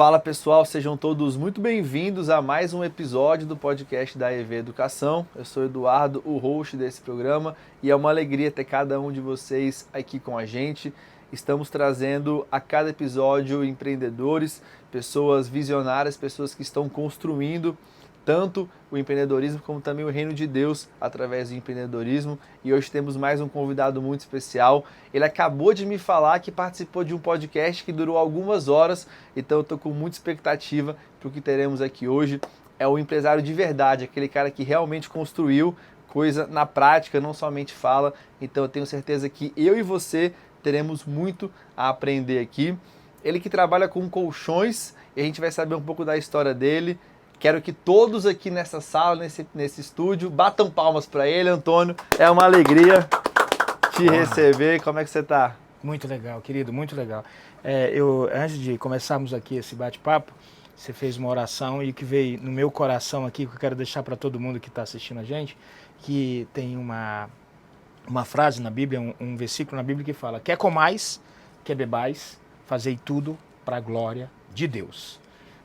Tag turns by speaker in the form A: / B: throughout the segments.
A: Fala pessoal, sejam todos muito bem-vindos a mais um episódio do podcast da EV Educação. Eu sou Eduardo, o host desse programa, e é uma alegria ter cada um de vocês aqui com a gente. Estamos trazendo a cada episódio empreendedores, pessoas visionárias, pessoas que estão construindo tanto o empreendedorismo como também o reino de Deus através do empreendedorismo. E hoje temos mais um convidado muito especial. Ele acabou de me falar que participou de um podcast que durou algumas horas, então eu estou com muita expectativa para o que teremos aqui hoje. É o empresário de verdade, aquele cara que realmente construiu coisa na prática, não somente fala. Então eu tenho certeza que eu e você teremos muito a aprender aqui. Ele que trabalha com colchões, e a gente vai saber um pouco da história dele. Quero que todos aqui nessa sala, nesse estúdio, batam palmas para ele, Antônio. É uma alegria te receber. Como é que você está?
B: Muito legal, querido, muito legal. Antes de começarmos aqui esse bate-papo, você fez uma oração e que veio no meu coração aqui, que eu quero deixar para todo mundo que está assistindo a gente, que tem uma frase na Bíblia, um versículo na Bíblia que fala: quer comais, quer bebais, fazei tudo para a glória de Deus.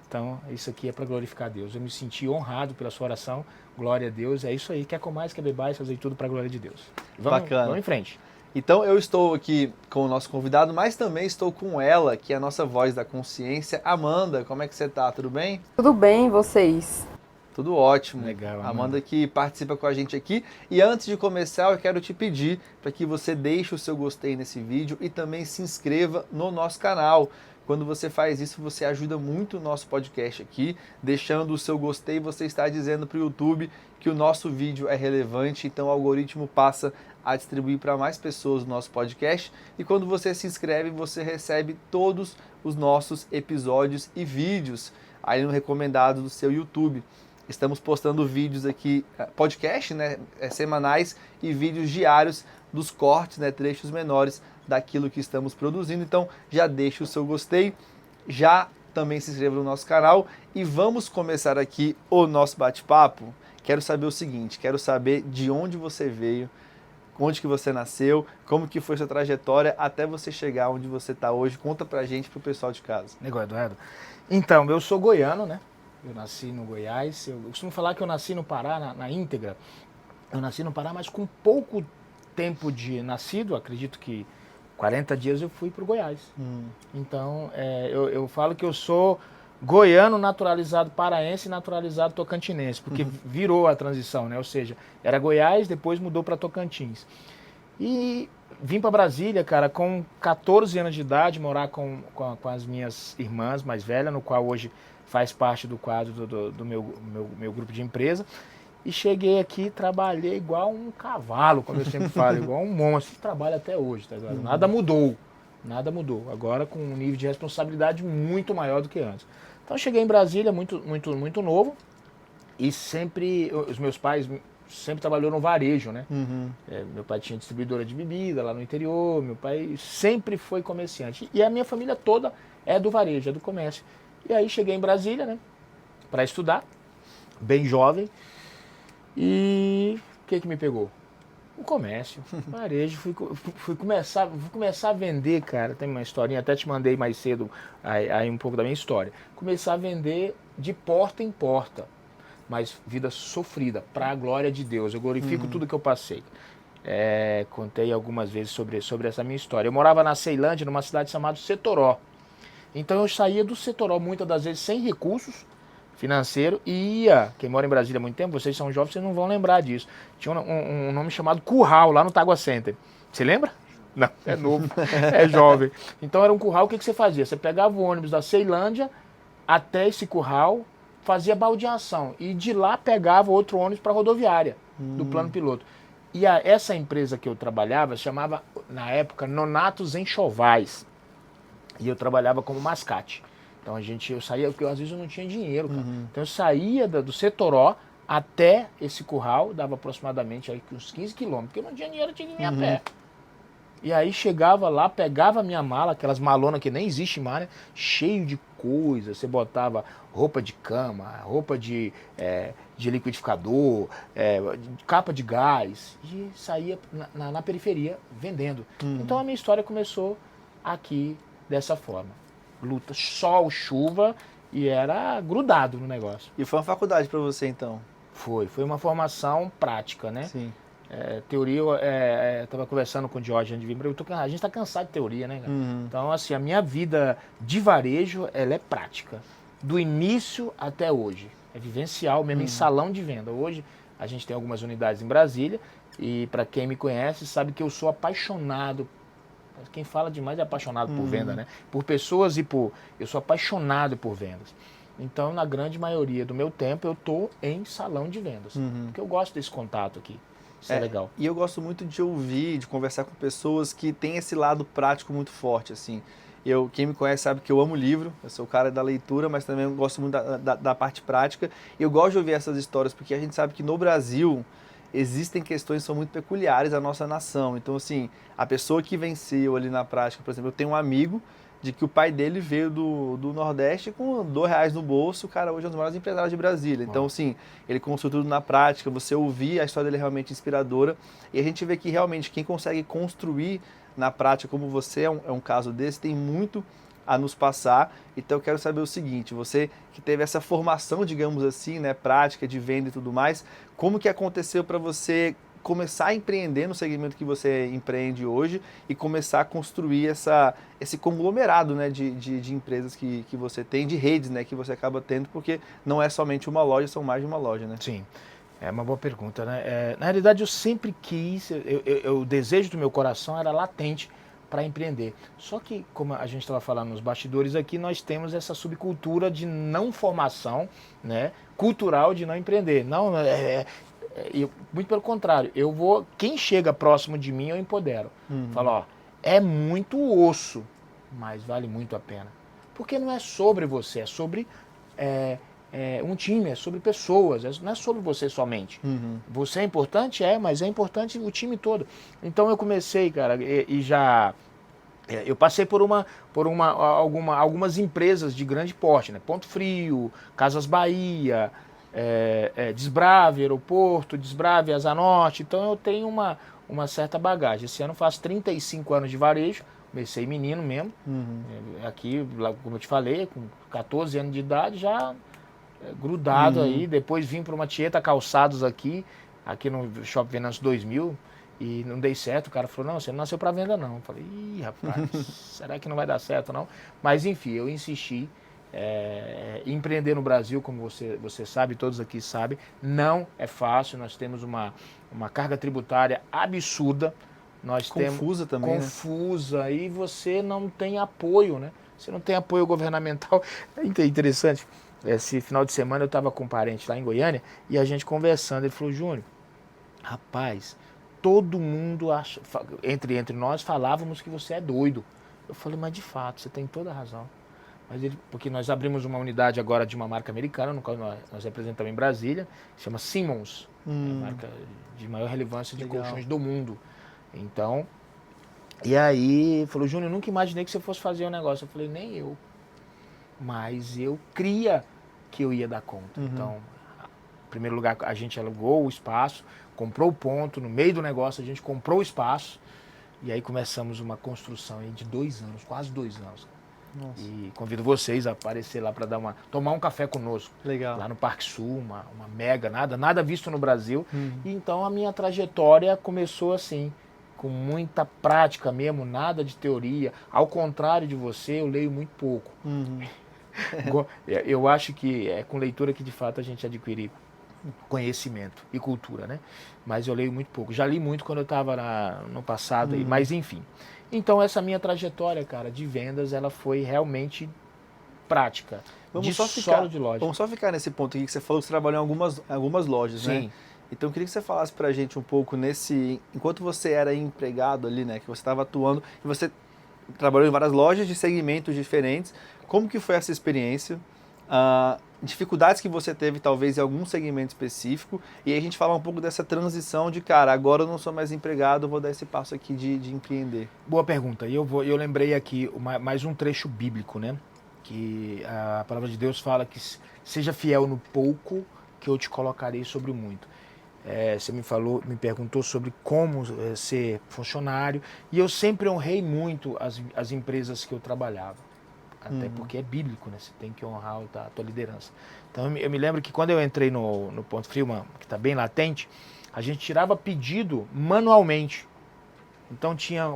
B: Então, isso aqui é para glorificar a Deus. Eu me senti honrado pela sua oração. Glória a Deus. É isso aí. Quer comais, quer bebais, fazer tudo para a glória de Deus.
A: Bacana.
B: Vamos em frente.
A: Então, eu estou aqui com o nosso convidado, mas também estou com ela, que é a nossa voz da consciência, Amanda. Como é que você está? Tudo bem?
C: Tudo bem, vocês?
A: Tudo ótimo.
B: Legal,
A: Amanda que participa com a gente aqui. E antes de começar, eu quero te pedir para que você deixe o seu gostei nesse vídeo e também se inscreva no nosso canal. Quando você faz isso, você ajuda muito o nosso podcast aqui. Deixando o seu gostei, você está dizendo para o YouTube que o nosso vídeo é relevante, então o algoritmo passa a distribuir para mais pessoas o nosso podcast. E quando você se inscreve, você recebe todos os nossos episódios e vídeos aí no recomendado do seu YouTube. Estamos postando vídeos aqui, podcast, né, semanais, e vídeos diários dos cortes, né, trechos menores daquilo que estamos produzindo. Então já deixa o seu gostei, já também se inscreva no nosso canal e vamos começar aqui o nosso bate-papo. Quero saber o seguinte, quero saber de onde você veio, onde que você nasceu, como que foi sua trajetória até você chegar onde você está hoje. Conta pra gente, pro pessoal de casa.
B: Legal, Eduardo. Então, eu sou goiano, né? Eu nasci no Goiás. Eu costumo falar que eu nasci no Pará, na íntegra. Eu nasci no Pará, mas com pouco tempo de nascido, acredito que 40 dias eu fui para o Goiás. Então, eu falo que eu sou goiano naturalizado paraense e naturalizado tocantinense, porque virou a transição, né? Ou seja, era Goiás, depois mudou para Tocantins. E vim para Brasília, cara, com 14 anos de idade, morar com as minhas irmãs mais velhas, no qual hoje faz parte do quadro do meu grupo de empresa. E cheguei aqui, trabalhei igual um cavalo, como eu sempre falo, igual um monstro. Trabalho até hoje, tá ligado? Nada mudou, nada mudou. Agora com um nível de responsabilidade muito maior do que antes. Então cheguei em Brasília muito novo e sempre, os meus pais sempre trabalhou no varejo, né? Meu pai tinha distribuidora de bebida lá no interior, meu pai sempre foi comerciante. E a minha família toda é do varejo, é do comércio. E aí cheguei em Brasília, né? Para estudar, bem jovem. E o que me pegou? O comércio, varejo, fui começar a vender, cara. Tem uma historinha, até te mandei mais cedo aí um pouco da minha história. Começar a vender de porta em porta, mas vida sofrida, para a glória de Deus. Eu glorifico tudo que eu passei. Contei algumas vezes sobre essa minha história. Eu morava na Ceilândia, numa cidade chamada Setoró. Então eu saía do Setoró muitas das vezes sem recursos financeiro e ia, quem mora em Brasília há muito tempo, vocês são jovens, vocês não vão lembrar disso. Tinha um nome chamado Curral, lá no Tagua Center. Você lembra? Não, é novo, é jovem. Então era um curral, o que você fazia? Você pegava o ônibus da Ceilândia até esse curral, fazia baldeação e de lá pegava outro ônibus para a rodoviária do plano piloto. E essa empresa que eu trabalhava chamava, na época, Nonatos Enxovais. E eu trabalhava como mascate. Então eu saía, porque às vezes eu não tinha dinheiro, cara. Então eu saía do Setoró até esse curral, dava aproximadamente aí uns 15 quilômetros, porque eu não tinha dinheiro, eu tinha que ir a pé. E aí chegava lá, pegava a minha mala, aquelas malonas que nem existe mais, né? Cheio de coisa. Você botava roupa de cama, roupa de liquidificador, capa de gás, e saía na periferia vendendo. Então a minha história começou aqui dessa forma. luta, sol, chuva, e era grudado no negócio.
A: E foi uma faculdade para você, então?
B: Foi uma formação prática, né?
A: Sim.
B: Teoria, estava conversando com o Jorge antes de vir, a gente está cansado de teoria, né, cara? Então, assim, a minha vida de varejo, ela é prática, do início até hoje, é vivencial mesmo, em salão de venda. Hoje, a gente tem algumas unidades em Brasília, e para quem me conhece, sabe que eu sou apaixonado, quem fala demais é apaixonado por venda, né? Por pessoas eu sou apaixonado por vendas. Então, na grande maioria do meu tempo, eu estou em salão de vendas, porque eu gosto desse contato aqui. Isso é legal.
A: E eu gosto muito de ouvir, de conversar com pessoas que têm esse lado prático muito forte, assim. Quem me conhece sabe que eu amo livro, eu sou o cara da leitura, mas também gosto muito da parte prática. E eu gosto de ouvir essas histórias, porque a gente sabe que no Brasil existem questões que são muito peculiares à nossa nação. Então, assim, a pessoa que venceu ali na prática, por exemplo, eu tenho um amigo de que o pai dele veio do Nordeste com R$ 2 no bolso, o cara hoje é um dos maiores empresários de Brasília. Então, assim, ele construiu tudo na prática, você ouvir, a história dele é realmente inspiradora. E a gente vê que realmente quem consegue construir na prática, como você é um caso desse, tem muito a nos passar. Então eu quero saber o seguinte, você que teve essa formação, digamos assim, né, prática de venda e tudo mais, como que aconteceu para você começar a empreender no segmento que você empreende hoje e começar a construir esse conglomerado, né, de empresas que você tem, de redes, né, que você acaba tendo, porque não é somente uma loja, são mais de uma loja, né?
B: Sim, é uma boa pergunta, né? Na realidade, eu sempre quis, o desejo do meu coração era latente para empreender. Só que, como a gente estava falando nos bastidores aqui, nós temos essa subcultura de não formação, né, cultural de não empreender. Não, muito pelo contrário, quem chega próximo de mim eu empodero. Falo, ó, é muito osso, mas vale muito a pena. Porque não é sobre você, é sobre um time, é sobre pessoas, não é sobre você somente. Você é importante? Mas é importante o time todo. Então eu comecei, cara, eu passei por algumas empresas de grande porte, né? Ponto Frio, Casas Bahia, Desbrave Aeroporto, Desbrave Asa Norte. Então eu tenho uma certa bagagem. Esse ano eu faço 35 anos de varejo, comecei menino mesmo. Aqui, como eu te falei, com 14 anos de idade, já grudado aí. Depois vim para uma Tieta Calçados aqui no Shopping Venâncio 2000, e não dei certo. O cara falou, não, você não nasceu para venda não. Eu falei, ih, rapaz, será que não vai dar certo não? Mas enfim, eu insisti. Empreender no Brasil, como você sabe, todos aqui sabem, não é fácil. Nós temos uma carga tributária absurda.
A: Confusa também,
B: confusa, né? E você não tem apoio, né? Você não tem apoio governamental. É interessante. Esse final de semana eu estava com um parente lá em Goiânia e a gente conversando. Ele falou, Júnior, rapaz, todo mundo entre nós falávamos que você é doido. Eu falei, mas de fato, você tem toda a razão. Porque nós abrimos uma unidade agora de uma marca americana, no qual nós representamos em Brasília, chama Simmons, a marca de maior relevância de
A: Legal.
B: colchões do mundo. Então, e aí, ele falou, Júnior, eu nunca imaginei que você fosse fazer um negócio. Eu falei, nem eu. Mas eu cria que eu ia dar conta. Então, em primeiro lugar, a gente alugou o espaço, comprou o ponto, no meio do negócio a gente comprou o espaço, e aí começamos uma construção aí de 2 anos, quase 2 anos.
A: Nossa.
B: E convido vocês a aparecer lá para tomar um café conosco.
A: Legal.
B: Lá no Parque Sul, uma mega, nada visto no Brasil. E então a minha trajetória começou assim, com muita prática mesmo, nada de teoria. Ao contrário de você, eu leio muito pouco. Eu acho que é com leitura que de fato a gente adquire conhecimento e cultura, né? Mas eu leio muito pouco. Já li muito quando eu estava no passado, mas enfim. Então essa minha trajetória, cara, de vendas, ela foi realmente prática.
A: Vamos só ficar nesse ponto aqui que você falou que você trabalhou em algumas lojas,
B: Sim.
A: né? Então eu queria que você falasse pra gente um pouco enquanto você era empregado ali, né, que você estava atuando, e você trabalhou em várias lojas de segmentos diferentes, como que foi essa experiência? Dificuldades que você teve talvez em algum segmento específico, e aí a gente fala um pouco dessa transição de, cara, agora eu não sou mais empregado, eu vou dar esse passo aqui de empreender.
B: Boa pergunta. Eu lembrei aqui mais um trecho bíblico, né? Que a palavra de Deus fala que seja fiel no pouco que eu te colocarei sobre o muito. Você me perguntou sobre como ser funcionário, e eu sempre honrei muito as empresas que eu trabalhava. Até porque é bíblico, né? Você tem que honrar a tua liderança. Então eu me lembro que quando eu entrei no Ponto Frio, que está bem latente, a gente tirava pedido manualmente. Então tinha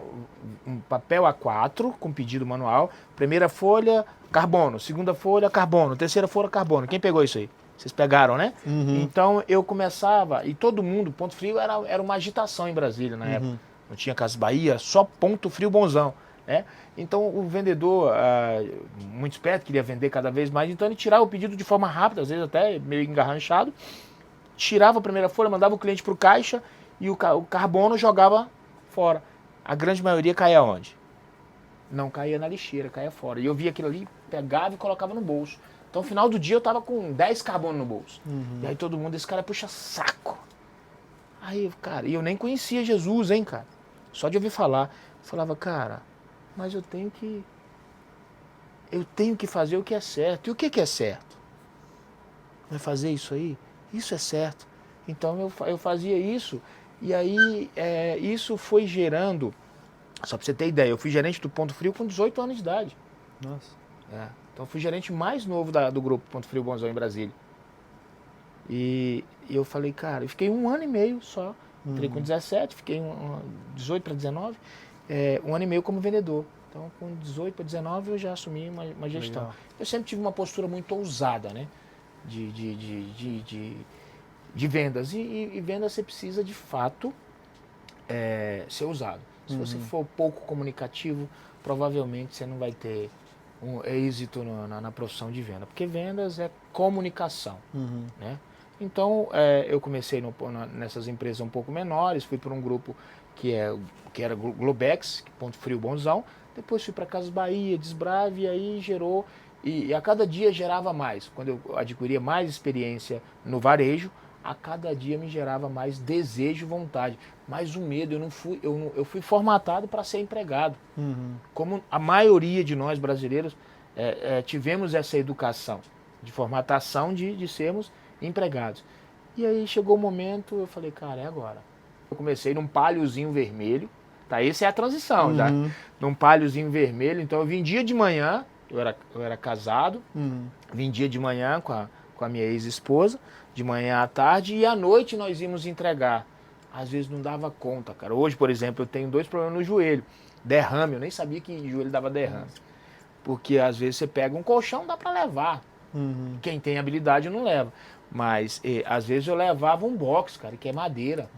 B: um papel A4 com pedido manual, primeira folha, carbono, segunda folha, carbono, terceira folha, carbono. Quem pegou isso aí? Vocês pegaram, né? Então eu começava, e todo mundo, Ponto Frio era uma agitação em Brasília na época. Não tinha Casas Bahia, só Ponto Frio bonzão, né? Então o vendedor, muito esperto, queria vender cada vez mais, então ele tirava o pedido de forma rápida, às vezes até meio engarranchado, tirava a primeira folha, mandava o cliente para o caixa e o carbono jogava fora. A grande maioria caía onde? Não caía na lixeira, caía fora. E eu via aquilo ali, pegava e colocava no bolso. Então, no final do dia, eu tava com 10 carbono no bolso. E aí todo mundo, esse cara puxa saco. Aí, cara, e eu nem conhecia Jesus, hein, cara. Só de ouvir falar. Eu falava, cara, mas eu tenho que fazer o que é certo. E o que é certo? Vai fazer isso aí? Isso é certo. Então, eu fazia isso. E aí, isso foi gerando, só para você ter ideia, eu fui gerente do Ponto Frio com 18 anos de idade.
A: Nossa.
B: Então eu fui gerente mais novo do grupo Ponto Frio Bonzão em Brasília. E eu falei, cara, eu fiquei 1 ano e meio só. Entrei com 17, fiquei 18 para 19, 1 ano e meio como vendedor. Então com 18 para 19 eu já assumi uma gestão. Legal. Eu sempre tive uma postura muito ousada, né? De vendas. E vendas você precisa, de fato, ser ousado. Se você for pouco comunicativo, provavelmente você não vai ter um êxito na profissão de venda. Porque vendas é comunicação. Né? Então, eu comecei nessas empresas um pouco menores, fui para um grupo que era Globex, Ponto Frio Bonzão. Depois fui para Casas Bahia, Desbrave, e aí gerou... E a cada dia gerava mais. Quando eu adquiria mais experiência no varejo, a cada dia me gerava mais desejo e vontade, mais um medo. Eu fui formatado para ser empregado. Como a maioria de nós brasileiros tivemos essa educação de formatação de sermos empregados. E aí chegou o momento, eu falei, cara, é agora. Eu comecei num paliozinho vermelho, tá? Essa é a transição, já. Num paliozinho vermelho, então eu vim dia de manhã, eu era casado, vim dia de manhã com a minha ex-esposa, de manhã à tarde, e à noite nós íamos entregar. Às vezes não dava conta, cara. Hoje, por exemplo, eu tenho 2 problemas no joelho. Derrame, eu nem sabia que joelho dava derrame. Porque às vezes você pega um colchão, dá para levar. Quem tem habilidade não leva. Mas às vezes eu levava um box, cara, que é madeira.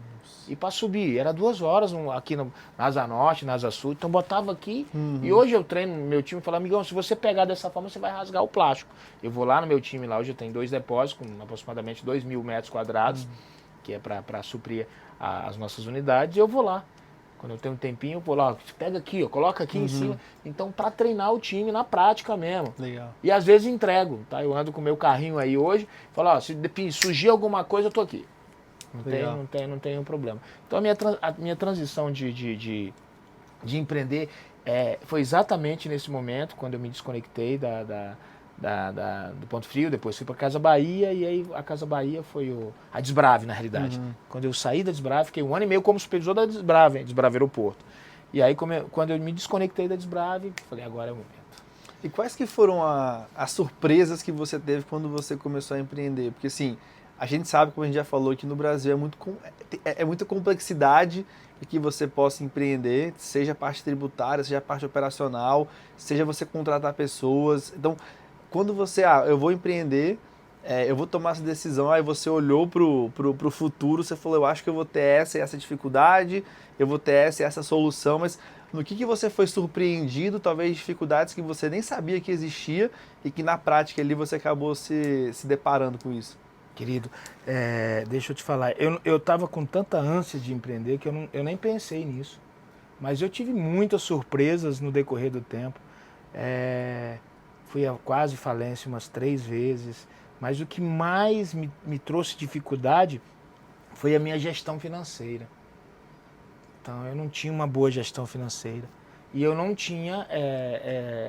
B: E para subir, era 2 horas aqui na Asa Norte, na Asa Sul. Então botava aqui. E hoje eu treino no meu time e falo, amigão, se você pegar dessa forma, você vai rasgar o plástico. Eu vou lá no meu time, lá hoje eu tenho 2 depósitos, com aproximadamente 2.000 metros quadrados, que é para suprir as nossas unidades, e eu vou lá. Quando eu tenho um tempinho, eu vou lá, pega aqui, ó, coloca aqui em cima. Então, para treinar o time na prática mesmo.
A: Legal.
B: E às vezes entrego, tá? Eu ando com o meu carrinho aí hoje, falo, ó, se surgir alguma coisa, eu tô aqui. Não tem problema. Então a minha transição de empreender foi exatamente nesse momento, quando eu me desconectei do Ponto Frio, depois fui para Casa Bahia, e aí a Casa Bahia foi a Desbrave, na realidade. Quando eu saí da Desbrave, fiquei 1 ano e meio como supervisor da Desbrave Aeroporto. E aí quando eu me desconectei da Desbrave, falei, agora é o momento.
A: E quais que foram as surpresas que você teve quando você começou a empreender? Porque assim, a gente sabe, como a gente já falou, que no Brasil é muita complexidade para que você possa empreender, seja a parte tributária, seja a parte operacional, seja você contratar pessoas. Então, quando você, eu vou empreender, eu vou tomar essa decisão, aí você olhou pro futuro, você falou, eu acho que eu vou ter essa e essa dificuldade, eu vou ter essa e essa solução, mas no que você foi surpreendido, talvez dificuldades que você nem sabia que existia e que na prática ali você acabou se deparando com isso?
B: Querido, deixa eu te falar, eu estava com tanta ânsia de empreender que eu nem pensei nisso, mas eu tive muitas surpresas no decorrer do tempo. Fui a quase falência umas 3 vezes, mas o que mais me trouxe dificuldade foi a minha gestão financeira. Então eu não tinha uma boa gestão financeira e eu não tinha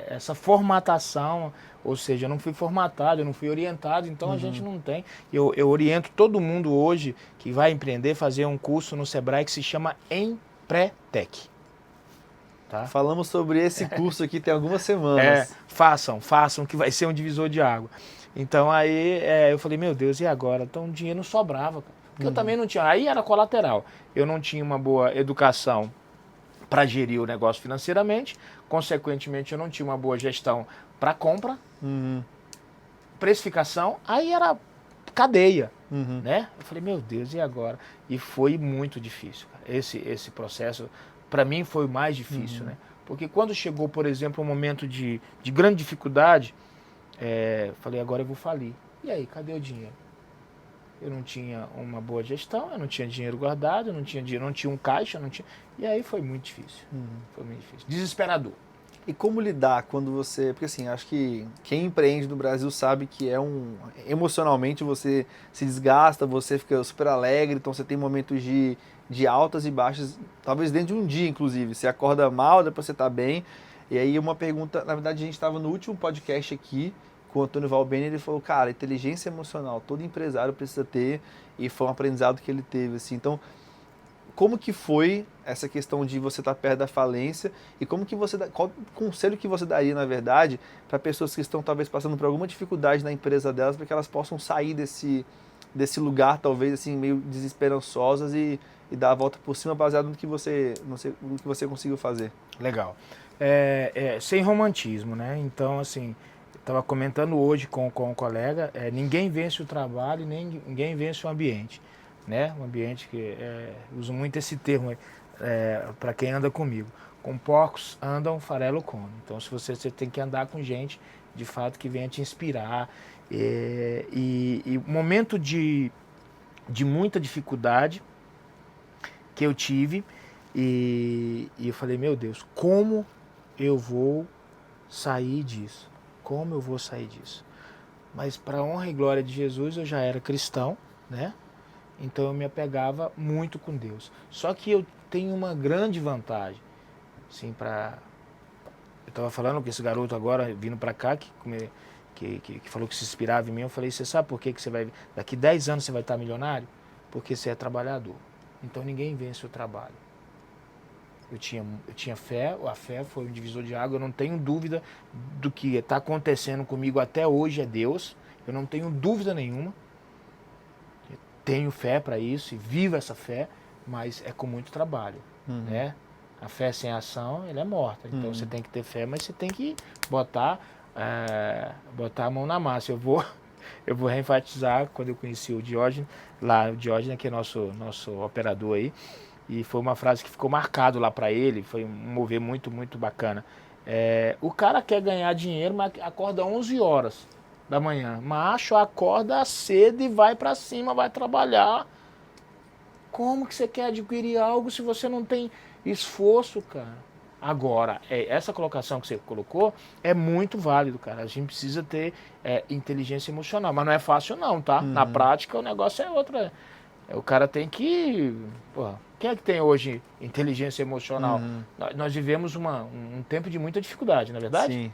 B: essa formatação, ou seja, eu não fui formatado, eu não fui orientado, então a gente não tem. Eu oriento todo mundo hoje que vai empreender, fazer um curso no Sebrae que se chama Empretec. tá?
A: Falamos sobre esse curso aqui tem algumas semanas.
B: Façam, que vai ser um divisor de água. Então aí eu falei, meu Deus, e agora? Então o dinheiro não sobrava, cara. Porque eu também não tinha, aí era colateral. Eu não tinha uma boa educação para gerir o negócio financeiramente, consequentemente eu não tinha uma boa gestão para compra, precificação, aí era cadeia, né? Eu falei, meu Deus, e agora? E foi muito difícil, cara. Esse processo, para mim, foi o mais difícil, né? Porque quando chegou, por exemplo, um momento de grande dificuldade, falei, agora eu vou falir. E aí, cadê o dinheiro? Eu não tinha uma boa gestão, eu não tinha dinheiro guardado, eu não tinha dinheiro, não tinha um caixa, não tinha... E aí foi muito difícil. Foi muito difícil. Desesperador.
A: E como lidar quando você... Porque assim, acho que quem empreende no Brasil sabe que emocionalmente você se desgasta, você fica super alegre, então você tem momentos de altas e baixas, talvez dentro de um dia, inclusive. Você acorda mal, depois você tá bem. E aí uma pergunta... Na verdade, a gente estava no último podcast aqui, com o Antônio Valbeni, ele falou, cara, inteligência emocional, todo empresário precisa ter, e foi um aprendizado que ele teve, assim. Então, como que foi essa questão de você estar perto da falência e qual conselho que você daria, na verdade, para pessoas que estão talvez passando por alguma dificuldade na empresa delas, para que elas possam sair desse lugar, talvez, assim, meio desesperançosas e dar a volta por cima baseado no que você conseguiu fazer?
B: Legal. Sem romantismo, né? Então, assim... Estava comentando hoje com um colega, ninguém vence o trabalho e ninguém vence o ambiente. Né? Um ambiente que uso muito esse termo para quem anda comigo. Com porcos andam, farelo come. Então, se você tem que andar com gente, de fato, que venha te inspirar. E o momento de muita dificuldade que eu tive, e eu falei, meu Deus, como eu vou sair disso? Como eu vou sair disso? Mas para a honra e glória de Jesus, eu já era cristão, né? Então eu me apegava muito com Deus. Só que eu tenho uma grande vantagem, assim, eu estava falando com esse garoto agora, vindo para cá, que falou que se inspirava em mim. Eu falei, você sabe por que você vai... Daqui 10 anos você vai estar milionário? Porque você é trabalhador. Então ninguém vence o trabalho. Eu tinha fé, a fé foi um divisor de água, eu não tenho dúvida do que está acontecendo comigo até hoje é Deus, eu não tenho dúvida nenhuma, eu tenho fé para isso e vivo essa fé, mas é com muito trabalho, né? A fé sem ação, ela é morta, então você tem que ter fé, mas você tem que botar a mão na massa. Eu vou reenfatizar, quando eu conheci o Diógenes, o Diógenes que é nosso operador aí, e foi uma frase que ficou marcado lá para ele, foi um mover muito, muito bacana. O cara quer ganhar dinheiro, mas acorda 11 horas da manhã. Macho, acorda cedo e vai para cima, vai trabalhar. Como que você quer adquirir algo se você não tem esforço, cara? Agora, essa colocação que você colocou é muito válido, cara. A gente precisa ter inteligência emocional, mas não é fácil não, tá? Na prática o negócio é outra. O cara tem que... Porra, quem é que tem hoje inteligência emocional? Nós vivemos um tempo de muita dificuldade, não é verdade?
A: Sim.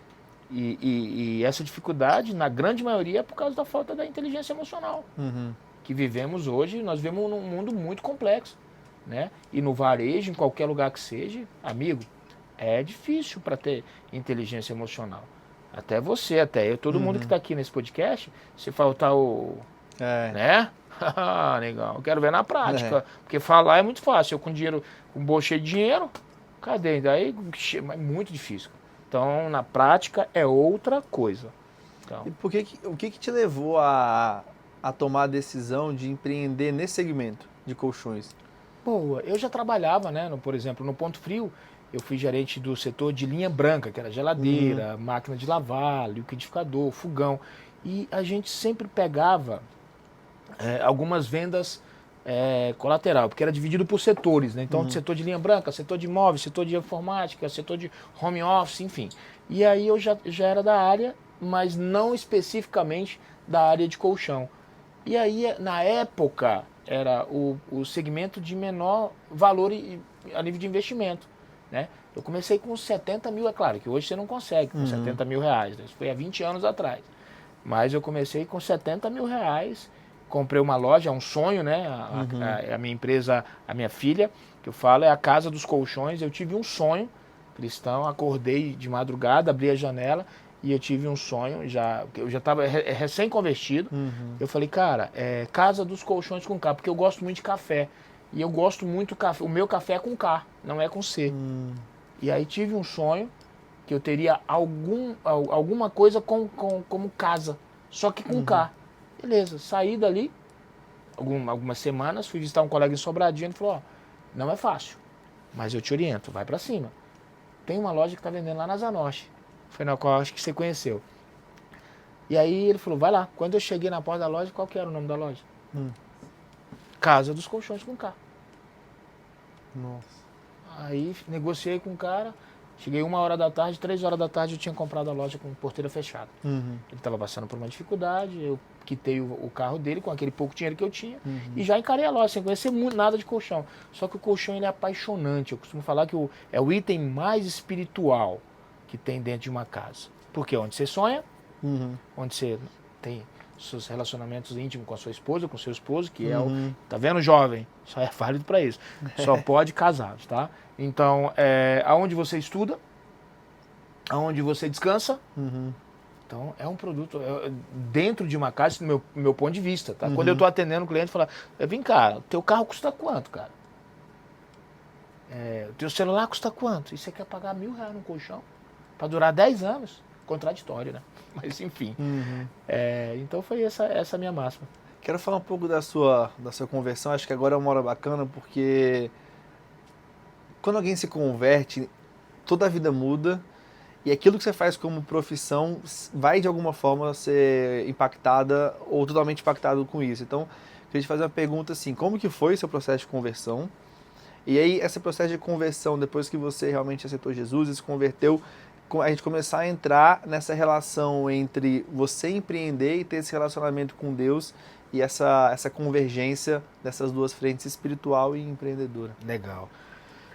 B: E essa dificuldade, na grande maioria, é por causa da falta da inteligência emocional. Que vivemos hoje, nós vivemos num mundo muito complexo, né? E no varejo, em qualquer lugar que seja, amigo, é difícil para ter inteligência emocional. Até você, todo mundo que está aqui nesse podcast, se faltar né? Legal, eu quero ver na prática, porque falar é muito fácil. Eu com dinheiro, com bolsa cheia de dinheiro, cadê? Daí é muito difícil. Então, na prática é outra coisa. Então,
A: E o que te levou a tomar a decisão de empreender nesse segmento de colchões?
B: boa, eu já trabalhava, né? Por exemplo, no Ponto Frio, eu fui gerente do setor de linha branca, que era geladeira, máquina de lavar, liquidificador, fogão. E a gente sempre pegava algumas vendas colateral, porque era dividido por setores, né? Então, setor de linha branca, setor de imóveis, setor de informática, setor de home office, enfim. E aí eu já era da área, mas não especificamente da área de colchão. E aí, na época, era o segmento de menor valor a nível de investimento, né? Eu comecei com 70 mil, é claro que hoje você não consegue com 70 mil reais, né? Isso foi há 20 anos atrás. Mas eu comecei com 70 mil reais, comprei uma loja, é um sonho, né? A minha empresa, a minha filha, que eu falo, é a Casa dos Colchões. Eu tive um sonho cristão, acordei de madrugada, abri a janela e eu tive um sonho, eu já estava recém-convertido. Eu falei, cara, Casa dos Colchões com K, porque eu gosto muito de café. E eu gosto muito do café, o meu café é com K, não é com C. E aí tive um sonho que eu teria alguma coisa como casa, só que com K. Beleza, saí dali, algumas semanas, fui visitar um colega em Sobradinho, ele falou, não é fácil, mas eu te oriento, vai pra cima. Tem uma loja que tá vendendo lá na Zanorte, foi na qual acho que você conheceu. E aí ele falou, vai lá. Quando eu cheguei na porta da loja, qual que era o nome da loja? Casa dos Colchões com K.
A: Nossa.
B: Aí negociei com o cara, cheguei 1h da tarde, 3h da tarde eu tinha comprado a loja com porteira fechada. Ele estava passando por uma dificuldade, eu quitei o carro dele com aquele pouco dinheiro que eu tinha e já encarei a loja, sem conhecer nada de colchão. Só que o colchão ele é apaixonante, eu costumo falar que é o item mais espiritual que tem dentro de uma casa. Porque onde você sonha, onde você tem seus relacionamentos íntimos com a sua esposa, com o seu esposo, que é o... Tá vendo, jovem? Só é válido para isso. Só pode casados, tá? Então, aonde você estuda, aonde você descansa. Então, é um produto dentro de uma casa, do meu ponto de vista, tá? Quando eu tô atendendo o cliente, fala, vem cá, o teu carro custa quanto, cara? O teu celular custa quanto? E você quer pagar R$1.000 no colchão? Para durar 10 anos? Contraditório, né? Mas enfim. Então foi essa minha máxima.
A: Quero falar um pouco da sua conversão. Acho que agora é uma hora bacana, porque quando alguém se converte, toda a vida muda e aquilo que você faz como profissão vai de alguma forma ser impactada ou totalmente impactado com isso. Então, queria te fazer uma pergunta assim, como que foi o seu processo de conversão? E aí, esse processo de conversão, depois que você realmente aceitou Jesus e se converteu, a gente começar a entrar nessa relação entre você empreender e ter esse relacionamento com Deus e essa convergência dessas duas frentes, espiritual e empreendedora.
B: Legal.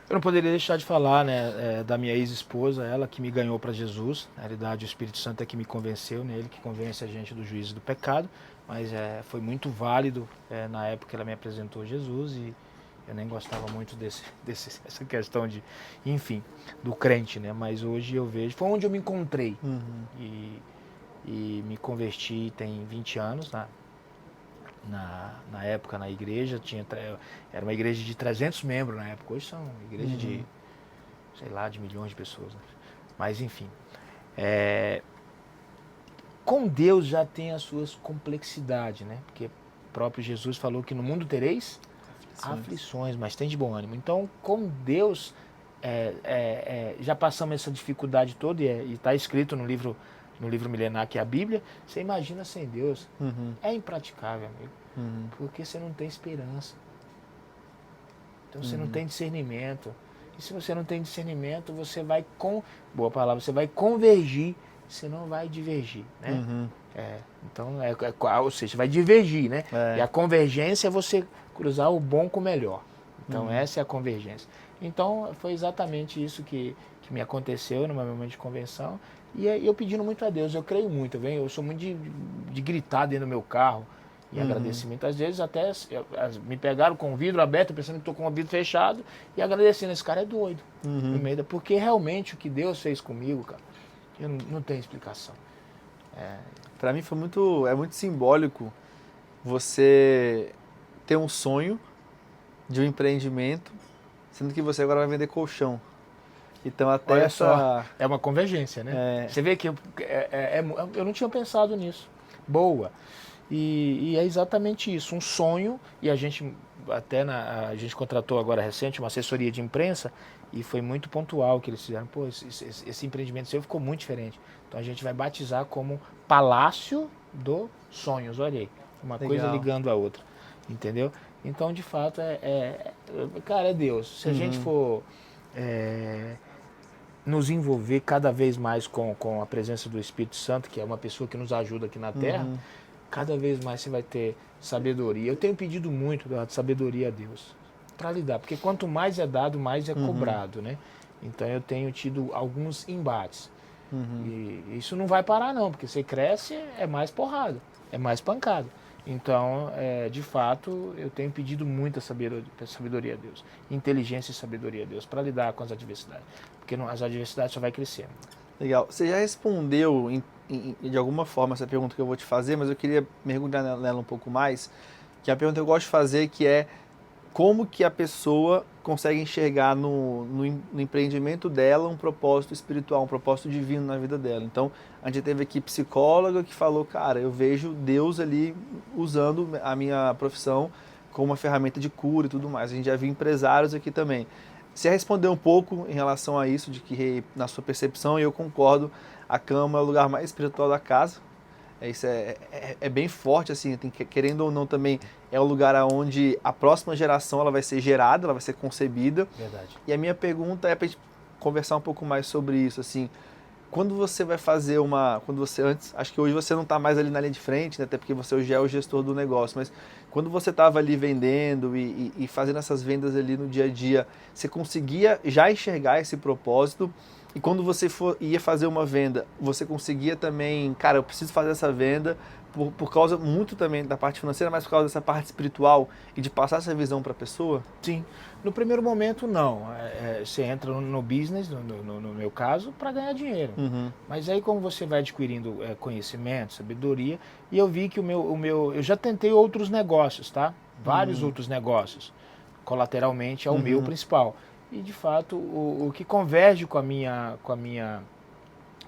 B: Eu não poderia deixar de falar, né, da minha ex-esposa, ela que me ganhou para Jesus. Na realidade, o Espírito Santo é que me convenceu, né, ele que convence a gente do juízo do pecado, mas foi muito válido na época que ela me apresentou Jesus e eu nem gostava muito dessa questão do crente, né? Mas hoje eu vejo, foi onde eu me encontrei e me converti tem 20 anos, na época na igreja, era uma igreja de 300 membros na época, hoje são igreja de, sei lá, de milhões de pessoas, né? Mas enfim, com Deus já tem as suas complexidades, né? Porque o próprio Jesus falou que no mundo tereis aflições, mas tem de bom ânimo. Então, com Deus, já passamos essa dificuldade toda e está escrito no livro milenar que é a Bíblia. Você imagina sem Deus, é impraticável, amigo, porque você não tem esperança. Então, você não tem discernimento. E se você não tem discernimento, você vai você vai convergir, você não vai divergir, né? Então, ou seja, vai divergir, né? E a convergência é você cruzar o bom com o melhor. Então, essa é a convergência. Então, foi exatamente isso que me aconteceu no meu momento de convenção. E eu pedindo muito a Deus, eu creio muito, eu sou muito de gritar dentro do meu carro e agradecimento. Às vezes até me pegaram com o vidro aberto, pensando que estou com o vidro fechado e agradecendo. Esse cara é doido, no meio porque realmente o que Deus fez comigo, cara, eu não tenho explicação.
A: Para mim foi muito simbólico você ter um sonho de um empreendimento, sendo que você agora vai vender colchão. Então até
B: Olha só, é uma convergência, né? Você vê que eu não tinha pensado nisso. Boa. E é exatamente isso, um sonho, e a gente contratou agora recente uma assessoria de imprensa e foi muito pontual que eles fizeram. Pô, esse empreendimento seu ficou muito diferente. Então a gente vai batizar como Palácio dos Sonhos, olha aí, uma
A: Legal.
B: coisa ligando a outra, entendeu? Então, de fato, cara, é Deus. Se a gente for nos envolver cada vez mais com a presença do Espírito Santo, que é uma pessoa que nos ajuda aqui na Terra, cada vez mais você vai ter sabedoria. Eu tenho pedido muito de sabedoria a Deus para lidar, porque quanto mais é dado, mais é cobrado, né? Então eu tenho tido alguns embates. E isso não vai parar não, porque você cresce, é mais porrada, é mais pancada. Então, de fato, eu tenho pedido muita sabedoria a Deus, inteligência e sabedoria a Deus para lidar com as adversidades, porque as adversidades só vai crescendo.
A: Legal. Você já respondeu de alguma forma essa pergunta que eu vou te fazer, mas eu queria mergulhar nela um pouco mais, que é a pergunta que eu gosto de fazer, que é como que a pessoa consegue enxergar no empreendimento dela um propósito espiritual, um propósito divino na vida dela. Então, a gente teve aqui psicóloga que falou, cara, eu vejo Deus ali usando a minha profissão como uma ferramenta de cura e tudo mais. A gente já viu empresários aqui também. Você respondeu um pouco em relação a isso, de que na sua percepção, e eu concordo, a cama é o lugar mais espiritual da casa. Isso é bem forte, assim, querendo ou não também, é o lugar onde a próxima geração ela vai ser gerada, ela vai ser concebida.
B: Verdade.
A: E a minha pergunta é para a gente conversar um pouco mais sobre isso, assim, quando você vai fazer acho que hoje você não está mais ali na linha de frente, né, até porque você hoje é o gestor do negócio, mas quando você estava ali vendendo e fazendo essas vendas ali no dia a dia, você conseguia já enxergar esse propósito? E quando você ia fazer uma venda, você conseguia também, cara, eu preciso fazer essa venda por causa muito também da parte financeira, mas por causa dessa parte espiritual e de passar essa visão para a pessoa?
B: Sim. No primeiro momento, não. Você entra no business, no meu caso, para ganhar dinheiro.
A: Uhum.
B: Mas aí, como você vai adquirindo conhecimento, sabedoria, e eu vi que eu já tentei outros negócios, tá? Vários outros negócios, colateralmente ao meu principal. E, de fato, o que converge com a minha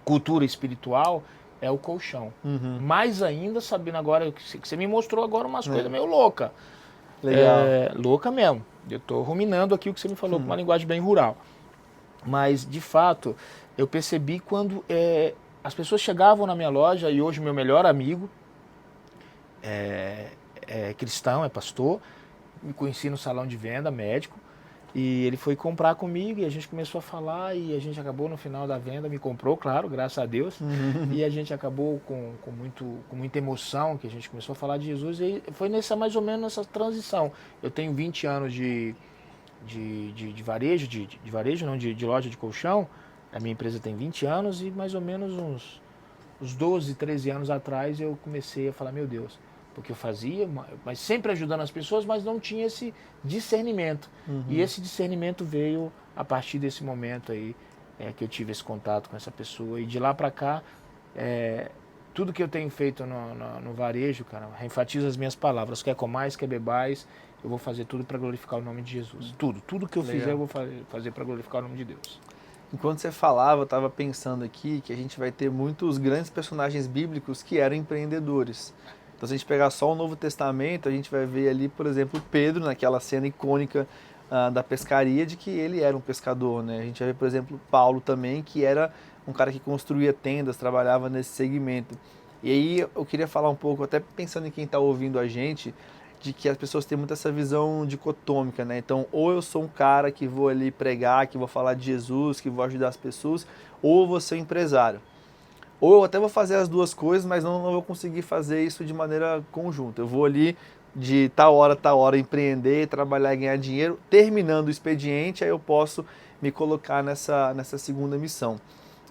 B: cultura espiritual é o colchão. Mais ainda, sabendo agora, que você me mostrou agora umas coisas meio loucas.
A: Legal.
B: Louca mesmo. Eu estou ruminando aqui o que você me falou com uma linguagem bem rural. Mas, de fato, eu percebi quando as pessoas chegavam na minha loja, e hoje meu melhor amigo é cristão, é pastor, me conheci no salão de venda, médico, e ele foi comprar comigo e a gente começou a falar e a gente acabou no final da venda, me comprou, claro, graças a Deus, e a gente acabou com muita emoção, que a gente começou a falar de Jesus, e foi mais ou menos nessa transição. Eu tenho 20 anos de varejo, de loja de colchão, a minha empresa tem 20 anos e mais ou menos uns 12, 13 anos atrás eu comecei a falar, meu Deus, porque eu fazia, mas sempre ajudando as pessoas, mas não tinha esse discernimento. E esse discernimento veio a partir desse momento aí, que eu tive esse contato com essa pessoa. E de lá para cá, tudo que eu tenho feito no varejo, cara, enfatizo as minhas palavras. Quer comais, quer bebais, eu vou fazer tudo para glorificar o nome de Jesus. Tudo que eu fizer eu vou fazer para glorificar o nome de Deus.
A: Enquanto você falava, eu estava pensando aqui que a gente vai ter muitos grandes personagens bíblicos que eram empreendedores. Então, se a gente pegar só o Novo Testamento, a gente vai ver ali, por exemplo, Pedro, naquela cena icônica da pescaria, de que ele era um pescador, né? A gente vai ver, por exemplo, Paulo também, que era um cara que construía tendas, trabalhava nesse segmento. E aí eu queria falar um pouco, até pensando em quem está ouvindo a gente, de que as pessoas têm muito essa visão dicotômica, né? Então, ou eu sou um cara que vou ali pregar, que vou falar de Jesus, que vou ajudar as pessoas, ou eu vou ser um empresário. Ou eu até vou fazer as duas coisas, mas não vou conseguir fazer isso de maneira conjunta. Eu vou ali de tal hora empreender, trabalhar e ganhar dinheiro. Terminando o expediente, aí eu posso me colocar nessa segunda missão.